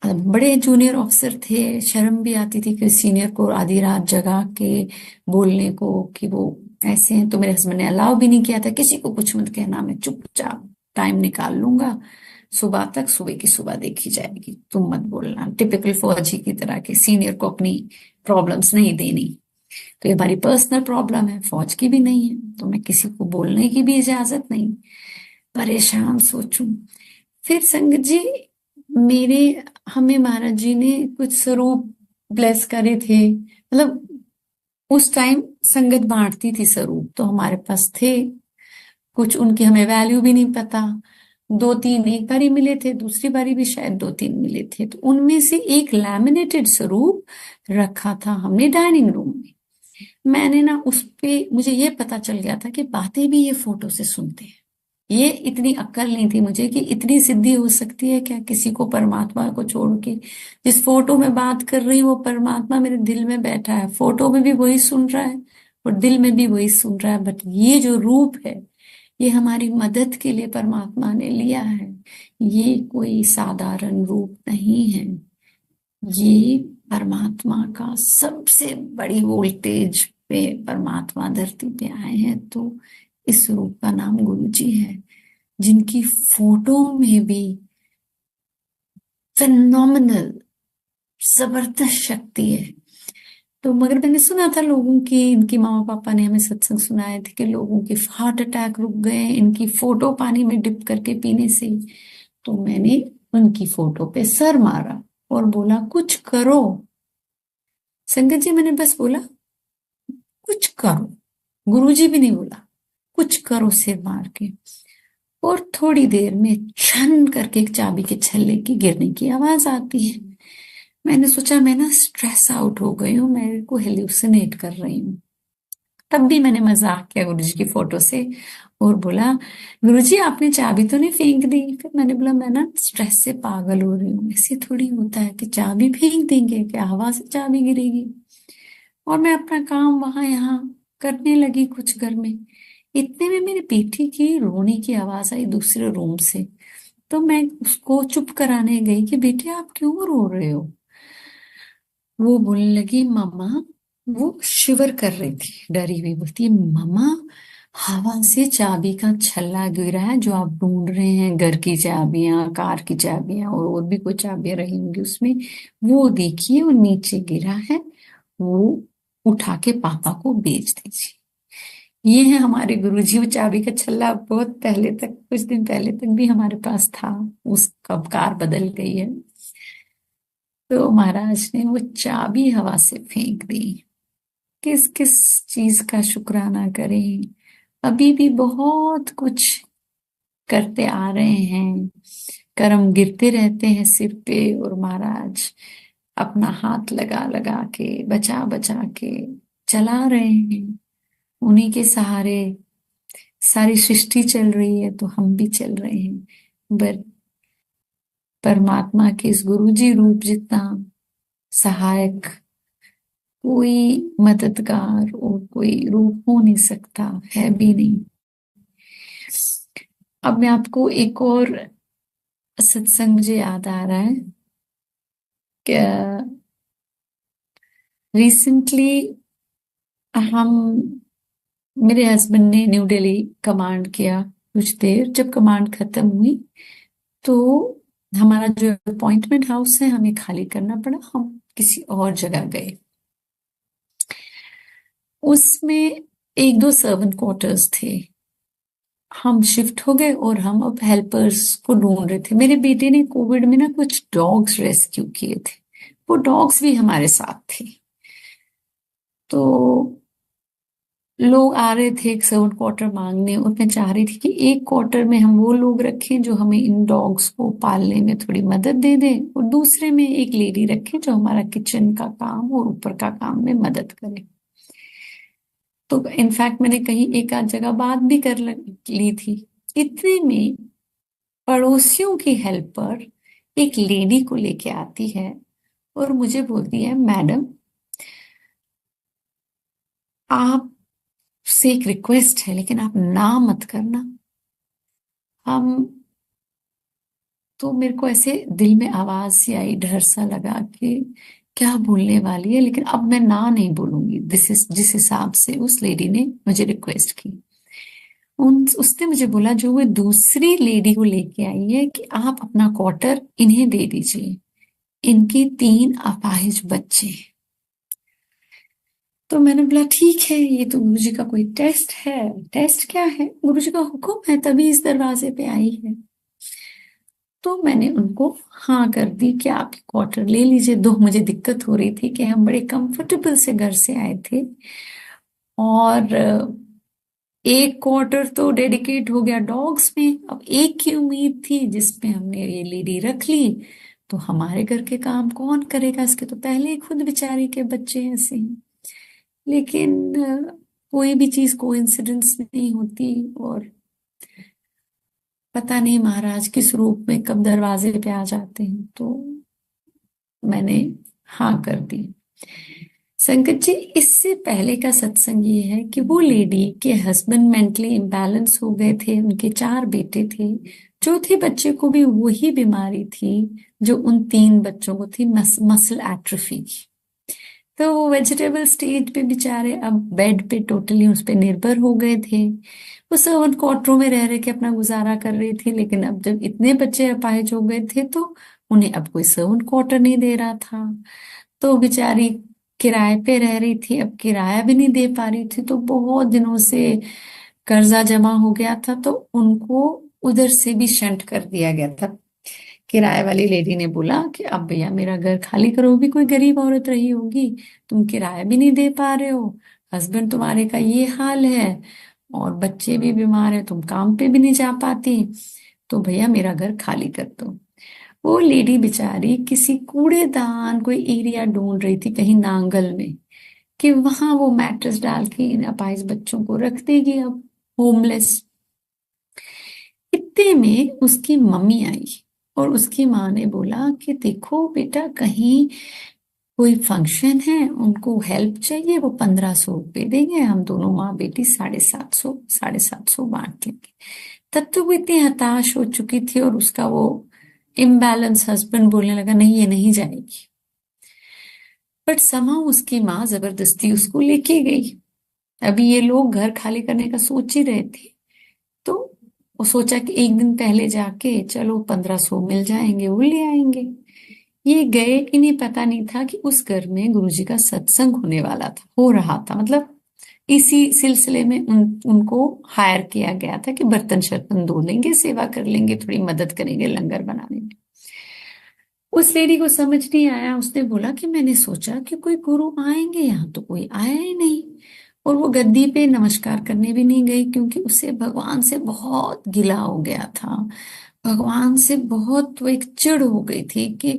अब बड़े जूनियर ऑफिसर थे, शर्म भी आती थी कि सीनियर को आधी रात जगा के बोलने को कि वो ऐसे हैं। तो मेरे हस्बैंड ने अलाउ भी नहीं किया था, किसी को कुछ मत कहना, मैं चुपचाप टाइम निकाल लूंगा, सुबह तक, सुबह की सुबह देखी जाएगी, तुम मत बोलना। टिपिकल फौजी की तरह के सीनियर को अपनी प्रॉब्लम्स नहीं देनी। तो ये हमारी पर्सनल प्रॉब्लम है, फौज की भी नहीं है, तो मैं किसी को बोलने की भी इजाजत नहीं। परेशान सोचूं। फिर संगत जी, मेरे हमें महाराज जी ने कुछ स्वरूप ब्लेस करे थे, मतलब उस टाइम संगत बांटती थी स्वरूप, तो हमारे पास थे कुछ, उनकी हमें वैल्यू भी नहीं पता। 2-3 एक बारी मिले थे, दूसरी बारी भी शायद 2-3 मिले थे। तो उनमें से एक लैमिनेटेड स्वरूप रखा था हमने डाइनिंग रूम में। मैंने ना उस पे, मुझे ये पता चल गया था कि बातें भी ये फोटो से सुनते हैं। ये इतनी अक्ल नहीं थी मुझे कि इतनी सिद्धि हो सकती है क्या किसी को परमात्मा को छोड़ के। जिस फोटो में बात कर रही हूँ वो परमात्मा मेरे दिल में बैठा है, फोटो में भी वही सुन रहा है और दिल में भी वही सुन रहा है। बट ये जो रूप है, ये हमारी मदद के लिए परमात्मा ने लिया है। ये कोई साधारण रूप नहीं है, ये परमात्मा का सबसे बड़ी वोल्टेज पे परमात्मा धरती पे आए हैं। तो इस रूप का नाम गुरु जी है, जिनकी फोटो में भी फिनोमिनल, जबरदस्त शक्ति है। तो मगर मैंने सुना था लोगों की, इनकी मामा पापा ने हमें सत्संग सुनाए थे कि लोगों के हार्ट अटैक रुक गए इनकी फोटो पानी में डिप करके पीने से। तो मैंने उनकी फोटो पे सर मारा और बोला कुछ करो, संगत जी मैंने बस बोला कुछ करो, गुरुजी भी नहीं बोला, कुछ करो सिर मार के। और थोड़ी देर में छन करके एक चाबी के छल्ले की गिरने की आवाज आती है। मैंने सोचा मैं ना स्ट्रेस आउट हो गई हूँ, मेरे को हेल्यूसिनेट कर रही हूँ। तब भी मैंने मजाक किया गुरुजी की फोटो से और बोला गुरुजी आपने चाबी तो नहीं फेंक दी। फिर मैंने बोला मैं ना स्ट्रेस से पागल हो रही हूँ, ऐसे थोड़ी होता है कि चाबी फेंक देंगे, क्या हवा से चाबी गिरेगी। और मैं अपना काम वहां यहाँ करने लगी कुछ घर में। इतने में मेरी बेटी की रोने की आवाज आई दूसरे रूम से। तो मैं उसको चुप कराने गई कि बेटे आप क्यों रो रहे हो। वो बोलने लगी मम्मा, वो शिवर कर रही थी डरी हुई, बोलती है मम्मा हवा से चाबी का छल्ला गिरा है, जो आप ढूंढ रहे हैं, घर की चाबियां, कार की चाबियां और भी कोई चाबियां रही होंगी उसमें, वो देखिए वो नीचे गिरा है, वो उठा के पापा को बेच दीजिए। ये है हमारे गुरुजी। वो चाबी का छल्ला बहुत पहले तक, कुछ दिन पहले तक भी हमारे पास था, उस कब कार बदल गई है। तो महाराज ने वो चाबी हवा से फेंक दी। किस किस चीज का शुक्राना करें। अभी भी बहुत कुछ करते आ रहे हैं, कर्म गिरते रहते हैं सिर पे, और महाराज अपना हाथ लगा लगा के बचा बचा के चला रहे हैं। उन्हीं के सहारे सारी सृष्टि चल रही है, तो हम भी चल रहे हैं। परमात्मा के इस गुरुजी रूप जितना सहायक कोई मददगार और कोई रूप हो नहीं सकता, है भी नहीं। अब मैं आपको एक और सत्संग मुझे याद आ रहा है कि रिसेंटली हम, मेरे हस्बैंड ने न्यू दिल्ली कमांड किया। कुछ देर जब कमांड खत्म हुई तो हमारा जो अपॉइंटमेंट हाउस है हमें खाली करना पड़ा, हम किसी और जगह गए। उसमें एक दो सर्वेंट क्वार्टर्स थे, हम शिफ्ट हो गए और हम अब हेल्पर्स को ढूंढ रहे थे। मेरे बेटे ने कोविड में ना कुछ डॉग्स रेस्क्यू किए थे, वो डॉग्स भी हमारे साथ थे। तो लोग आ रहे थे एक सर्वेंट क्वार्टर मांगने, और मैं चाह रही थी कि एक क्वार्टर में हम वो लोग रखें जो हमें इन डॉग्स को पालने में थोड़ी मदद दे दें, और दूसरे में एक लेडी रखें जो हमारा किचन का काम और ऊपर का काम में मदद करे। तो इनफैक्ट मैंने कहीं एक आध जगह बात भी कर ली थी। इतने में पड़ोसियों की हेल्पर एक लेडी को लेके आती है और मुझे बोलती है मैडम आपसे एक रिक्वेस्ट है, लेकिन आप ना मत करना। हम, तो मेरे को ऐसे दिल में आवाज सी आई, डर सा लगा कि क्या बोलने वाली है, लेकिन अब मैं ना नहीं बोलूंगी। दिस इज जिस हिसाब से उस लेडी ने मुझे रिक्वेस्ट की, उन उसने मुझे बोला जो वो दूसरी लेडी को लेके आई है कि आप अपना क्वार्टर इन्हें दे दीजिए, इनकी 3 अपाहिज बच्चे हैं। तो मैंने बोला ठीक है, ये तो गुरुजी का कोई टेस्ट है। टेस्ट क्या है, गुरुजी का हुक्म है, तभी इस दरवाजे पे आई है। तो मैंने उनको हाँ कर दी कि आप क्वार्टर ले लीजिए। दो मुझे दिक्कत हो रही थी कि हम बड़े कंफर्टेबल से घर से आए थे, और एक क्वार्टर तो डेडिकेट हो गया डॉग्स में, अब एक की उम्मीद थी जिसमें हमने ये लेडी रख ली। तो हमारे घर के काम कौन करेगा, इसके तो पहले ही खुद बेचारी के बच्चे ऐसे हैं। लेकिन कोई भी चीज कोइंसिडेंस नहीं होती, और पता नहीं महाराज किस रूप में कब दरवाजे पे आ जाते हैं। तो मैंने हाँ कर दी। संकट जी, इससे पहले का सत्संग ये है कि वो लेडी के हस्बैंड मेंटली इम्बैलेंस हो गए थे, उनके 4 बेटे थे, चौथे बच्चे को भी वही बीमारी थी जो उन 3 बच्चों को थी, मसल एट्रोफी की। तो वो वेजिटेबल स्टेज पे बेचारे अब बेड पे टोटली उस पे निर्भर हो गए थे। वो सर्वेंट क्वार्टरों में रह रहे के अपना गुजारा कर रही थी, लेकिन अब जब इतने बच्चे अपाहिज हो गए थे तो उन्हें अब कोई सर्वेंट क्वार्टर नहीं दे रहा था। तो बेचारी किराए पे रह रही थी, अब किराया भी नहीं दे पा रही थी, तो बहुत दिनों से कर्जा जमा हो गया था, तो उनको उधर से भी शंट कर दिया गया था किराए वाली लेडी ने बोला कि अब भैया मेरा घर खाली करो, वो भी कोई गरीब औरत रही होगी, तुम किराया भी नहीं दे पा रहे हो, हस्बैंड तुम्हारे का ये हाल है, और बच्चे भी बीमार है, तुम काम पे भी नहीं जा पाती, तो भैया मेरा घर खाली कर दो। वो लेडी बेचारी किसी कूड़ेदान कोई एरिया ढूंढ रही थी कहीं नांगल में, कि वहां वो मैट्रेस डाल के इन अपाहिज बच्चों को रख देगी, अब होमलेस। इतने में उसकी मम्मी आई, और उसकी माँ ने बोला कि देखो बेटा, कहीं कोई फंक्शन है, उनको हेल्प चाहिए, वो 1500 रुपये देंगे, हम दोनों माँ बेटी 750 बांट लेंगे। तब तो वो इतनी हताश हो चुकी थी, और उसका वो इम्बैलेंस हस्बैंड बोलने लगा नहीं ये नहीं जाएगी। बट समा उसकी माँ जबरदस्ती उसको लेके गई। अभी ये लोग घर खाली करने का सोच ही रहे थे, तो वो सोचा कि एक दिन पहले जाके चलो 1500 मिल जाएंगे, वो ले आएंगे। ये गए, इन्हें पता नहीं था कि उस घर में गुरुजी का सत्संग होने वाला था, हो रहा था, मतलब इसी सिलसिले में उनको हायर किया गया था कि बर्तन शर्तन धो लेंगे, सेवा कर लेंगे, थोड़ी मदद करेंगे लंगर बनाने में। उस लेडी को समझ नहीं आया, उसने बोला कि मैंने सोचा कि कोई गुरु आएंगे, यहाँ तो कोई आया ही नहीं। और वो गद्दी पे नमस्कार करने भी नहीं गई, क्योंकि उसे भगवान से बहुत गिला हो गया था, भगवान से बहुत वो एक चिढ़ हो गई थी कि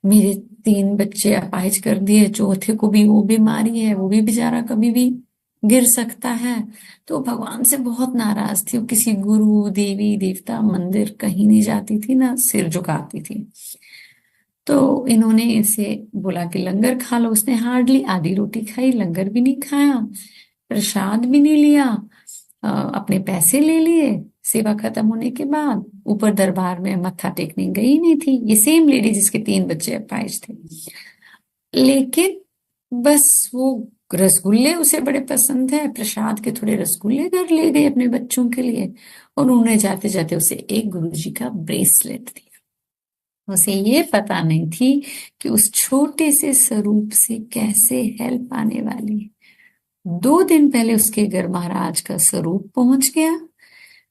मेरे 3 बच्चे अपाहिज कर दिए, चौथे को भी वो बीमारी है, वो भी बेचारा कभी भी गिर सकता है। तो भगवान से बहुत नाराज थी, वो किसी गुरु देवी देवता मंदिर कहीं नहीं जाती थी, ना सिर झुकाती थी। तो इन्होंने इसे बोला कि लंगर खा लो, उसने हार्डली आधी रोटी खाई, लंगर भी नहीं खाया, प्रसाद भी नहीं लिया, अपने पैसे ले लिए। सेवा खत्म होने के बाद ऊपर दरबार में मत्था टेकने गई नहीं थी, ये सेम लेडी जिसके 3 बच्चे अपाहिज थे। लेकिन बस वो रसगुल्ले उसे बड़े पसंद है, प्रसाद के थोड़े रसगुल्ले घर ले गई अपने बच्चों के लिए, और उन्होंने जाते जाते उसे एक गुरुजी का ब्रेसलेट दिया। उसे ये पता नहीं थी कि उस छोटे से स्वरूप से कैसे हेल्प आने वाली है। 2 दिन पहले उसके घर महाराज का स्वरूप पहुंच गया,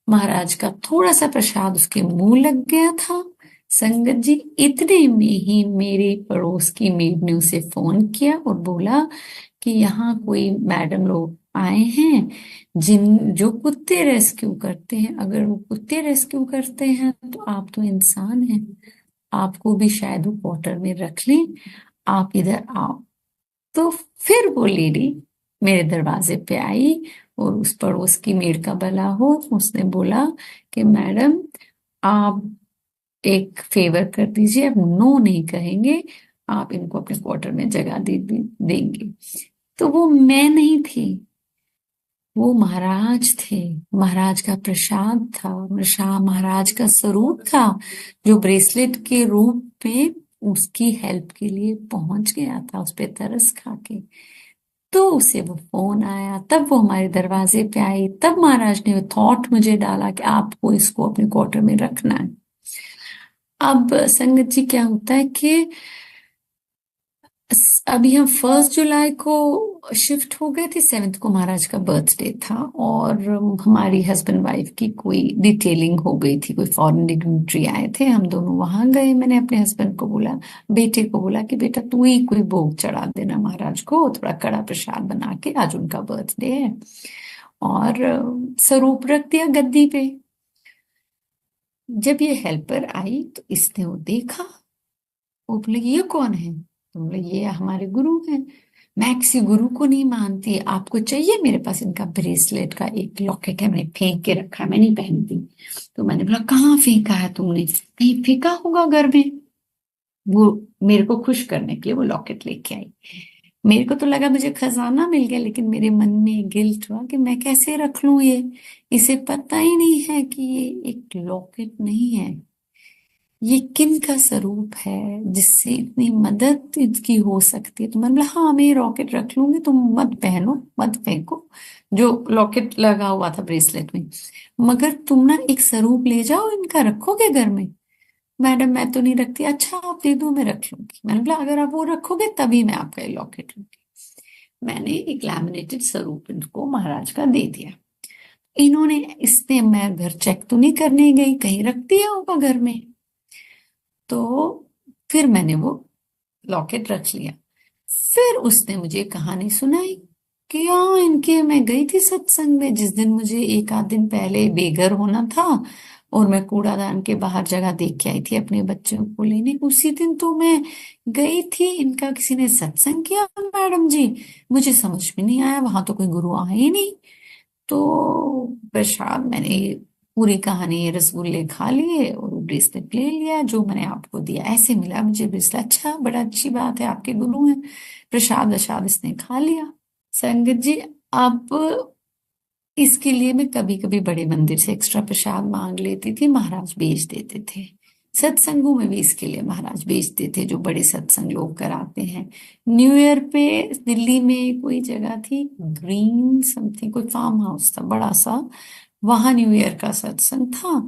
महाराज का थोड़ा सा प्रसाद उसके मुंह लग गया था। संगत जी, इतने में ही मेरे पड़ोस की मेड ने उसे फोन किया और बोला कि यहाँ कोई मैडम लोग आए हैं जिन जो कुत्ते रेस्क्यू करते हैं, अगर वो कुत्ते रेस्क्यू करते हैं तो आप तो इंसान हैं, आपको भी शायद वो क्वार्टर में रख लें, आप इधर आओ। तो फिर वो लेडी मेरे दरवाजे पे आई, और उस पड़ोस की मेड का भला हो, उसने बोला कि मैडम आप एक फेवर कर दीजिए, अब नो नहीं कहेंगे, आप इनको अपने क्वार्टर में जगह देंगे। तो वो मैं नहीं थी, वो महाराज थे, महाराज का प्रसाद था, महाराज का स्वरूप था, जो ब्रेसलेट के रूप में उसकी हेल्प के लिए पहुंच गया था, उस पे तरस खा के। तो उसे वो फोन आया, तब वो हमारे दरवाजे पे आई, तब महाराज ने थॉट मुझे डाला कि आपको इसको अपने क्वार्टर में रखना है। अब संगत जी क्या होता है कि अभी हम 1 जुलाई को शिफ्ट हो गए थे, 7th को महाराज का बर्थडे था, और हमारी हस्बैंड वाइफ की कोई डिटेलिंग हो गई थी, कोई फॉरेन डिग्नेटरी आए थे, हम दोनों वहां गए। मैंने अपने हस्बैंड को बोला, बेटे को बोला कि बेटा तू ही कोई भोग चढ़ा देना महाराज को, थोड़ा कड़ा प्रसाद बना के, आज उनका बर्थडे है। और स्वरूप रख दिया गद्दी पे। जब ये हेल्पर आई तो इसने वो देखा, वो बोले ये कौन है, तो बोले ये हमारे गुरु हैं। मैं किसी गुरु को नहीं मानती, आपको चाहिए, मेरे पास इनका ब्रेसलेट का एक लॉकेट है, मैंने फेंक के रखा है, मैं नहीं पहनती। तो मैंने बोला कहाँ फेंका है तुमने, कहीं फेंका होगा घर में। वो मेरे को खुश करने के लिए वो लॉकेट लेके आई। मेरे को तो लगा मुझे खजाना मिल गया, लेकिन मेरे मन में गिल्ट हुआ कि मैं कैसे रख लूं ये, इसे पता ही नहीं है कि ये एक लॉकेट नहीं है, ये किन का स्वरूप है जिससे इतनी मदद इसकी हो सकती है। तो मैंने बोला हाँ मैं ये रॉकेट रख लूंगी, तुम मत पहनो, मत फेंको, जो लॉकेट लगा हुआ था ब्रेसलेट में, मगर तुम ना एक स्वरूप ले जाओ, इनका रखोगे घर में। मैडम मैं तो नहीं रखती। अच्छा आप दे दो, मैं रख लूंगी। मैंने बोला अगर आप वो रखोगे तभी मैं आपका ये लॉकेट लूंगी। मैंने एक लैमिनेटेड स्वरूप इनको महाराज का दे दिया। इन्होंने, इसने, मैं घर चेक तो नहीं करने गई, कहीं रख दिया होगा घर में। तो फिर मैंने वो लॉकेट रख लिया। फिर उसने मुझे कहानी सुनाई कि हाँ, इनके मैं गई थी सत्संग में जिस दिन मुझे एक आध दिन पहले बेघर होना था, और मैं कूड़ादान के बाहर जगह देख के आई थी अपने बच्चों को लेने, उसी दिन तो मैं गई थी, इनका किसी ने सत्संग किया मैडम जी। मुझे समझ में नहीं आया, वहां तो कोई गुरु आए ही नहीं। तो प्रसाद मैंने पूरी कहानी, रसगुल्ले खा लिए और वो ब्रेसलेट ले लिया जो मैंने आपको दिया, ऐसे मिला मुझे ब्रेसलेट। अच्छा, बड़ा अच्छी बात है, आपके गुरु हैं। प्रसाद वसाद इसने खा लिया। संगत जी, अब इसके लिए मैं कभी कभी बड़े मंदिर से एक्स्ट्रा प्रसाद मांग लेती थी, महाराज भेज देते थे। सत्संगों में भी इसके लिए महाराज भेजते थे, जो बड़े सत्संग लोग कराते हैं। न्यू ईयर पे दिल्ली में कोई जगह थी, ग्रीन समथिंग, कोई फार्म हाउस था बड़ा सा, वहां न्यू ईयर का सत्संग था।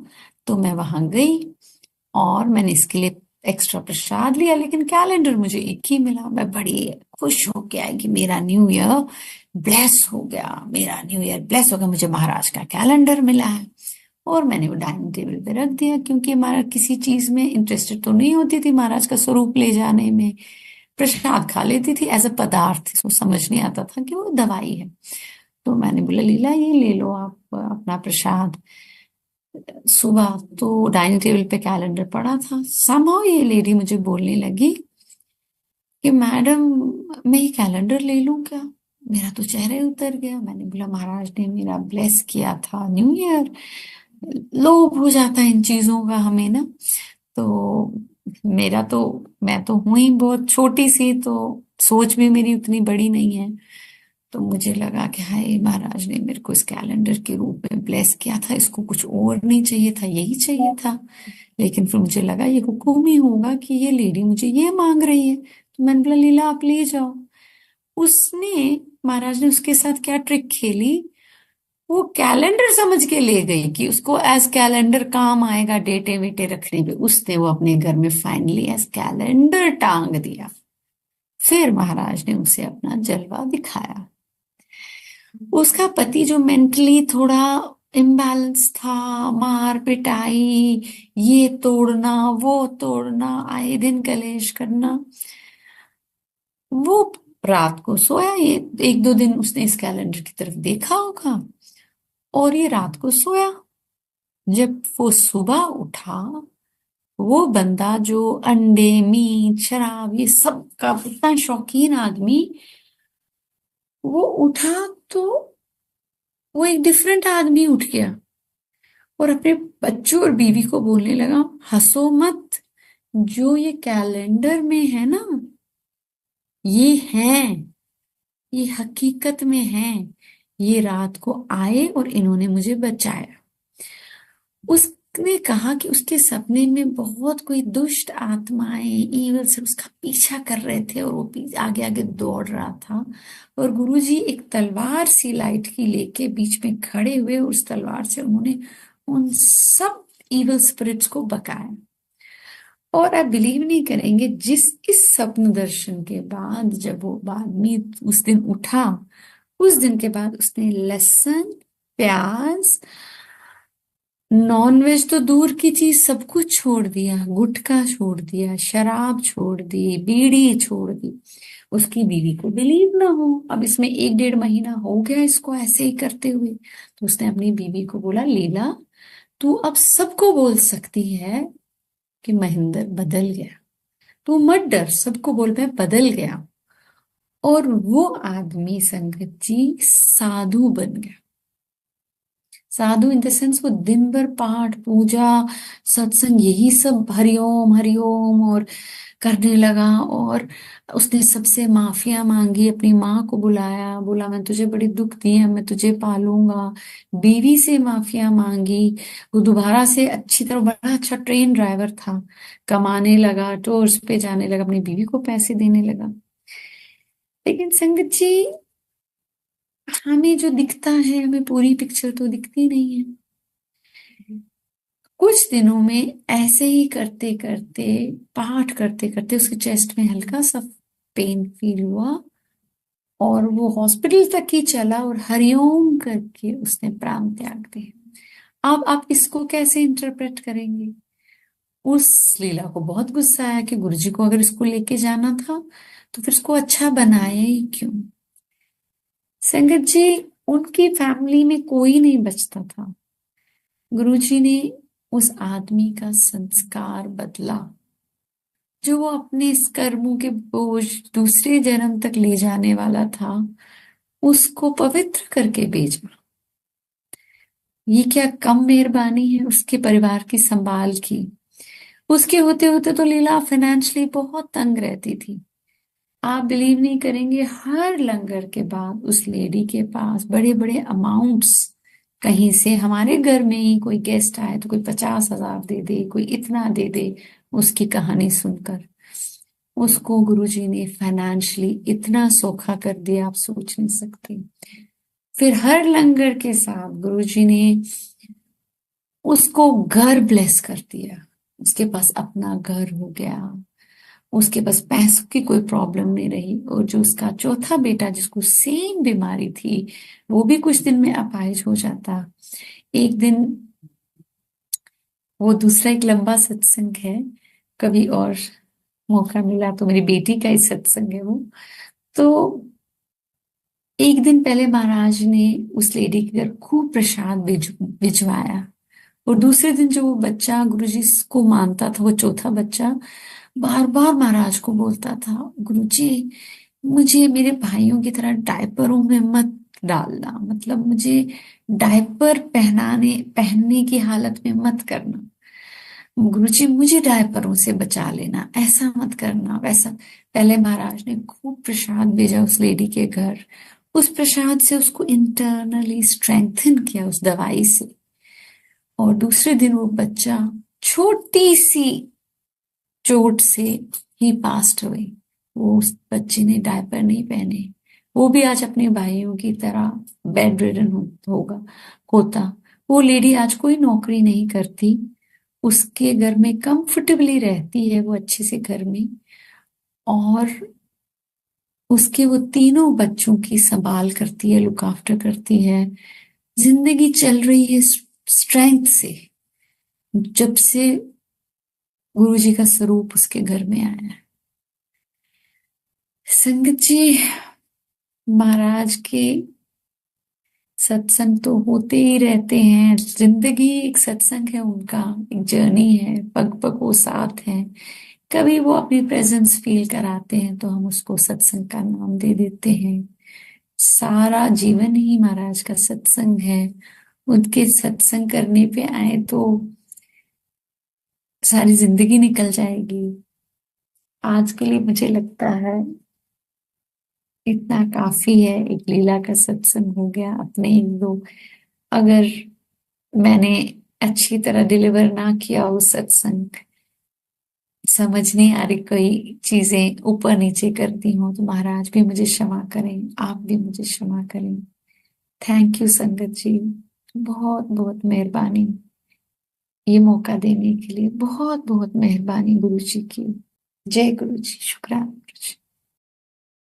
तो मैं वहां गई और मैंने इसके लिए एक्स्ट्रा प्रसाद लिया, लेकिन कैलेंडर मुझे एक ही मिला। मैं बड़ी खुश हो के आई कि मेरा न्यू ईयर ब्लेस हो गया, मेरा न्यू ईयर ब्लेस हो गया, मुझे महाराज का कैलेंडर मिला है। और मैंने वो डाइनिंग टेबल पे रख दिया, क्योंकि हमारा किसी चीज में इंटरेस्टेड तो नहीं होती थी, महाराज का स्वरूप ले जाने में। प्रसाद खा लेती थी एज अ पदार्थ, इसको समझ नहीं आता था कि वो दवाई है। तो मैंने बोला, लीला ये ले लो आप अपना प्रसाद। सुबह तो डाइनिंग टेबल पे कैलेंडर पड़ा था, समहाउ ये लेडी मुझे बोलने लगी कि मैडम, मैं ये कैलेंडर ले लूं क्या? मेरा तो चेहरा ही उतर गया। मैंने बोला, महाराज ने मेरा ब्लेस किया था न्यू ईयर। लोभ हो जाता है इन चीजों का हमें ना। तो मेरा तो, मैं तो हूं ही बहुत छोटी सी, तो सोच भी मेरी उतनी बड़ी नहीं है। तो मुझे लगा कि हाय, महाराज ने मेरे को इस कैलेंडर के रूप में ब्लेस किया था, इसको कुछ और नहीं चाहिए था, यही चाहिए था। लेकिन फिर मुझे लगा ये हुक्म ही होगा कि ये लेडी मुझे ये मांग रही है, तो मैंने बोला, लीला आप ले जाओ। उसने, महाराज ने उसके साथ क्या ट्रिक खेली, वो कैलेंडर समझ के ले गई कि उसको एज कैलेंडर काम आएगा डेटे वेटे रखने पे। उसने वो अपने घर में फाइनली एज कैलेंडर टांग दिया। फिर महाराज ने उसे अपना जलवा दिखाया। उसका पति जो मेंटली थोड़ा इम्बैलेंस था, मार पिटाई, ये तोड़ना वो तोड़ना, आए दिन कलेश करना, वो रात को सोया। ये एक दो दिन उसने इस कैलेंडर की तरफ देखा होगा, और ये रात को सोया। जब वो सुबह उठा, वो बंदा जो अंडे मीट शराब ये सब का इतना शौकीन आदमी, वो उठा तो वो एक डिफरेंट आदमी उठ गया, और अपने बच्चों और बीवी को बोलने लगा, हंसो मत, जो ये कैलेंडर में है ना, ये है, ये हकीकत में है। ये रात को आए और इन्होंने मुझे बचाया। उसने कहा कि उसके सपने में बहुत कोई दुष्ट आत्माएं, ईवल से उसका पीछा कर रहे थे, और वो आगे आगे दौड़ रहा था। और गुरुजी एक तलवार सी लाइट की लेके बीच में खड़े हुए, उस तलवार से उन्होंने उन सब ईवल स्पिरिट्स को बकाया। और आप बिलीव नहीं करेंगे, इस स्वप्न दर्शन के बाद जब वो आदमी उस दिन उठा, उस दिन के बाद उसने लहसुन, प्याज, नॉनवेज तो दूर की चीज सब कुछ छोड़ दिया, गुटखा छोड़ दिया, शराब छोड़ दी, बीड़ी छोड़ दी। उसकी बीवी को बिलीव ना हो, अब इसमें एक डेढ़ महीना हो गया इसको ऐसे ही करते हुए। तो उसने अपनी बीवी को बोला, लीला तू अब सबको बोल सकती है कि महेंद्र बदल गया, तू मत डर, सबको बोल मैं बदल गया। और वो आदमी संगत जी साधु बन गया। साधु इन द सेंस, वो दिन भर पाठ पूजा सत्संग यही सब हरिओम हरिओम और करने लगा। और उसने सबसे माफिया मांगी, अपनी माँ को बुलाया, बोला मैं तुझे बड़ी दुख दी है, मैं तुझे पालूंगा। बीवी से माफिया मांगी। वो दोबारा से अच्छी तरह, बड़ा अच्छा ट्रेन ड्राइवर था, कमाने लगा, टूर्स पे जाने लगा, अपनी बीवी को पैसे देने लगा। लेकिन संगत जी, हमें जो दिखता है, हमें पूरी पिक्चर तो दिखती नहीं है। कुछ दिनों में ऐसे ही करते करते, पाठ करते करते उसके चेस्ट में हल्का सा पेन फील हुआ, और वो हॉस्पिटल तक ही चला, और हरिओम करके उसने प्राण त्याग दिए। अब आप इसको कैसे इंटरप्रेट करेंगे? उस लीला को बहुत गुस्सा आया कि गुरुजी को अगर इसको लेके जाना था तो फिर इसको अच्छा बनाया ही क्यों। संगत जी, उनकी फैमिली में कोई नहीं बचता था। गुरुजी ने उस आदमी का संस्कार बदला, जो वो अपने इस कर्मों के बोझ दूसरे जन्म तक ले जाने वाला था, उसको पवित्र करके भेजा। ये क्या कम मेहरबानी है उसके परिवार की संभाल की। उसके होते होते तो लीला फाइनेंशियली बहुत तंग रहती थी। आप बिलीव नहीं करेंगे, हर लंगर के बाद उस लेडी के पास बड़े बड़े अमाउंट्स, कहीं से हमारे घर में ही कोई गेस्ट आए तो कोई 50,000 दे दे, कोई इतना दे दे। उसकी कहानी सुनकर उसको गुरुजी ने फाइनेंशियली इतना सोखा कर दिया, आप सोच नहीं सकते। फिर हर लंगर के साथ गुरुजी ने उसको घर ब्लेस कर दिया। उसके पास अपना घर हो गया, उसके पास पैसों की कोई प्रॉब्लम नहीं रही। और जो उसका चौथा बेटा जिसको सेम बीमारी थी, वो भी कुछ दिन में अपाहिज हो जाता। एक दिन, वो दूसरा एक लंबा सत्संग है, कभी और मौका मिला तो मेरी बेटी का ही सत्संग है वो। तो एक दिन पहले महाराज ने उस लेडी के घर खूब प्रसाद भिजवाया। और दूसरे दिन जो वो बच्चा गुरुजी को मानता था, वो चौथा बच्चा बार बार महाराज को बोलता था, गुरुजी मुझे मेरे भाइयों की तरह डायपरों में मत डालना, मतलब मुझे डायपर पहनने की हालत में मत करना। गुरुजी मुझे डायपरों से बचा लेना, ऐसा मत करना वैसा। पहले महाराज ने खूब प्रसाद भेजा उस लेडी के घर। उस प्रसाद से उसको इंटरनली स्ट्रेंथन किया उस दवाई से। और दूसरे दिन वो बच्चा छोटी सी चोट से ही पास्ट हुए। वो उस बच्चे ने डायपर नहीं पहने, वो भी आज अपने भाइयों की तरह बेड रिडन होगा होता। वो लेडी आज कोई नौकरी नहीं करती, उसके घर में कंफर्टेबली रहती है वो अच्छे से घर में। और उसके वो तीनों बच्चों की संभाल करती है, लुक आफ्टर करती है। जिंदगी चल रही है स्ट्रेंथ से, जब से गुरु जी का स्वरूप उसके घर में आया है। संगत जी, महाराज के सत्संग तो होते ही रहते हैं, जिंदगी एक सत्संग है उनका, एक जर्नी है, पग पग वो साथ हैं। कभी वो अपनी प्रेजेंस फील कराते हैं तो हम उसको सत्संग का नाम दे देते हैं। सारा जीवन ही महाराज का सत्संग है। उनके सत्संग करने पे आए तो सारी जिंदगी निकल जाएगी। आज के लिए मुझे लगता है इतना काफी है, एक लीला का सत्संग हो गया। अपने एक दो, अगर मैंने अच्छी तरह डिलीवर ना किया वो सत्संग, समझ नहीं आ रही, कोई चीजें ऊपर नीचे करती हूँ तो महाराज भी मुझे क्षमा करें, आप भी मुझे क्षमा करें। थैंक यू संगत जी, बहुत बहुत मेहरबानी ये मौका देने के लिए, बहुत बहुत मेहरबानी गुरु जी की। जय गुरु जी, शुक्राना गुरु जी।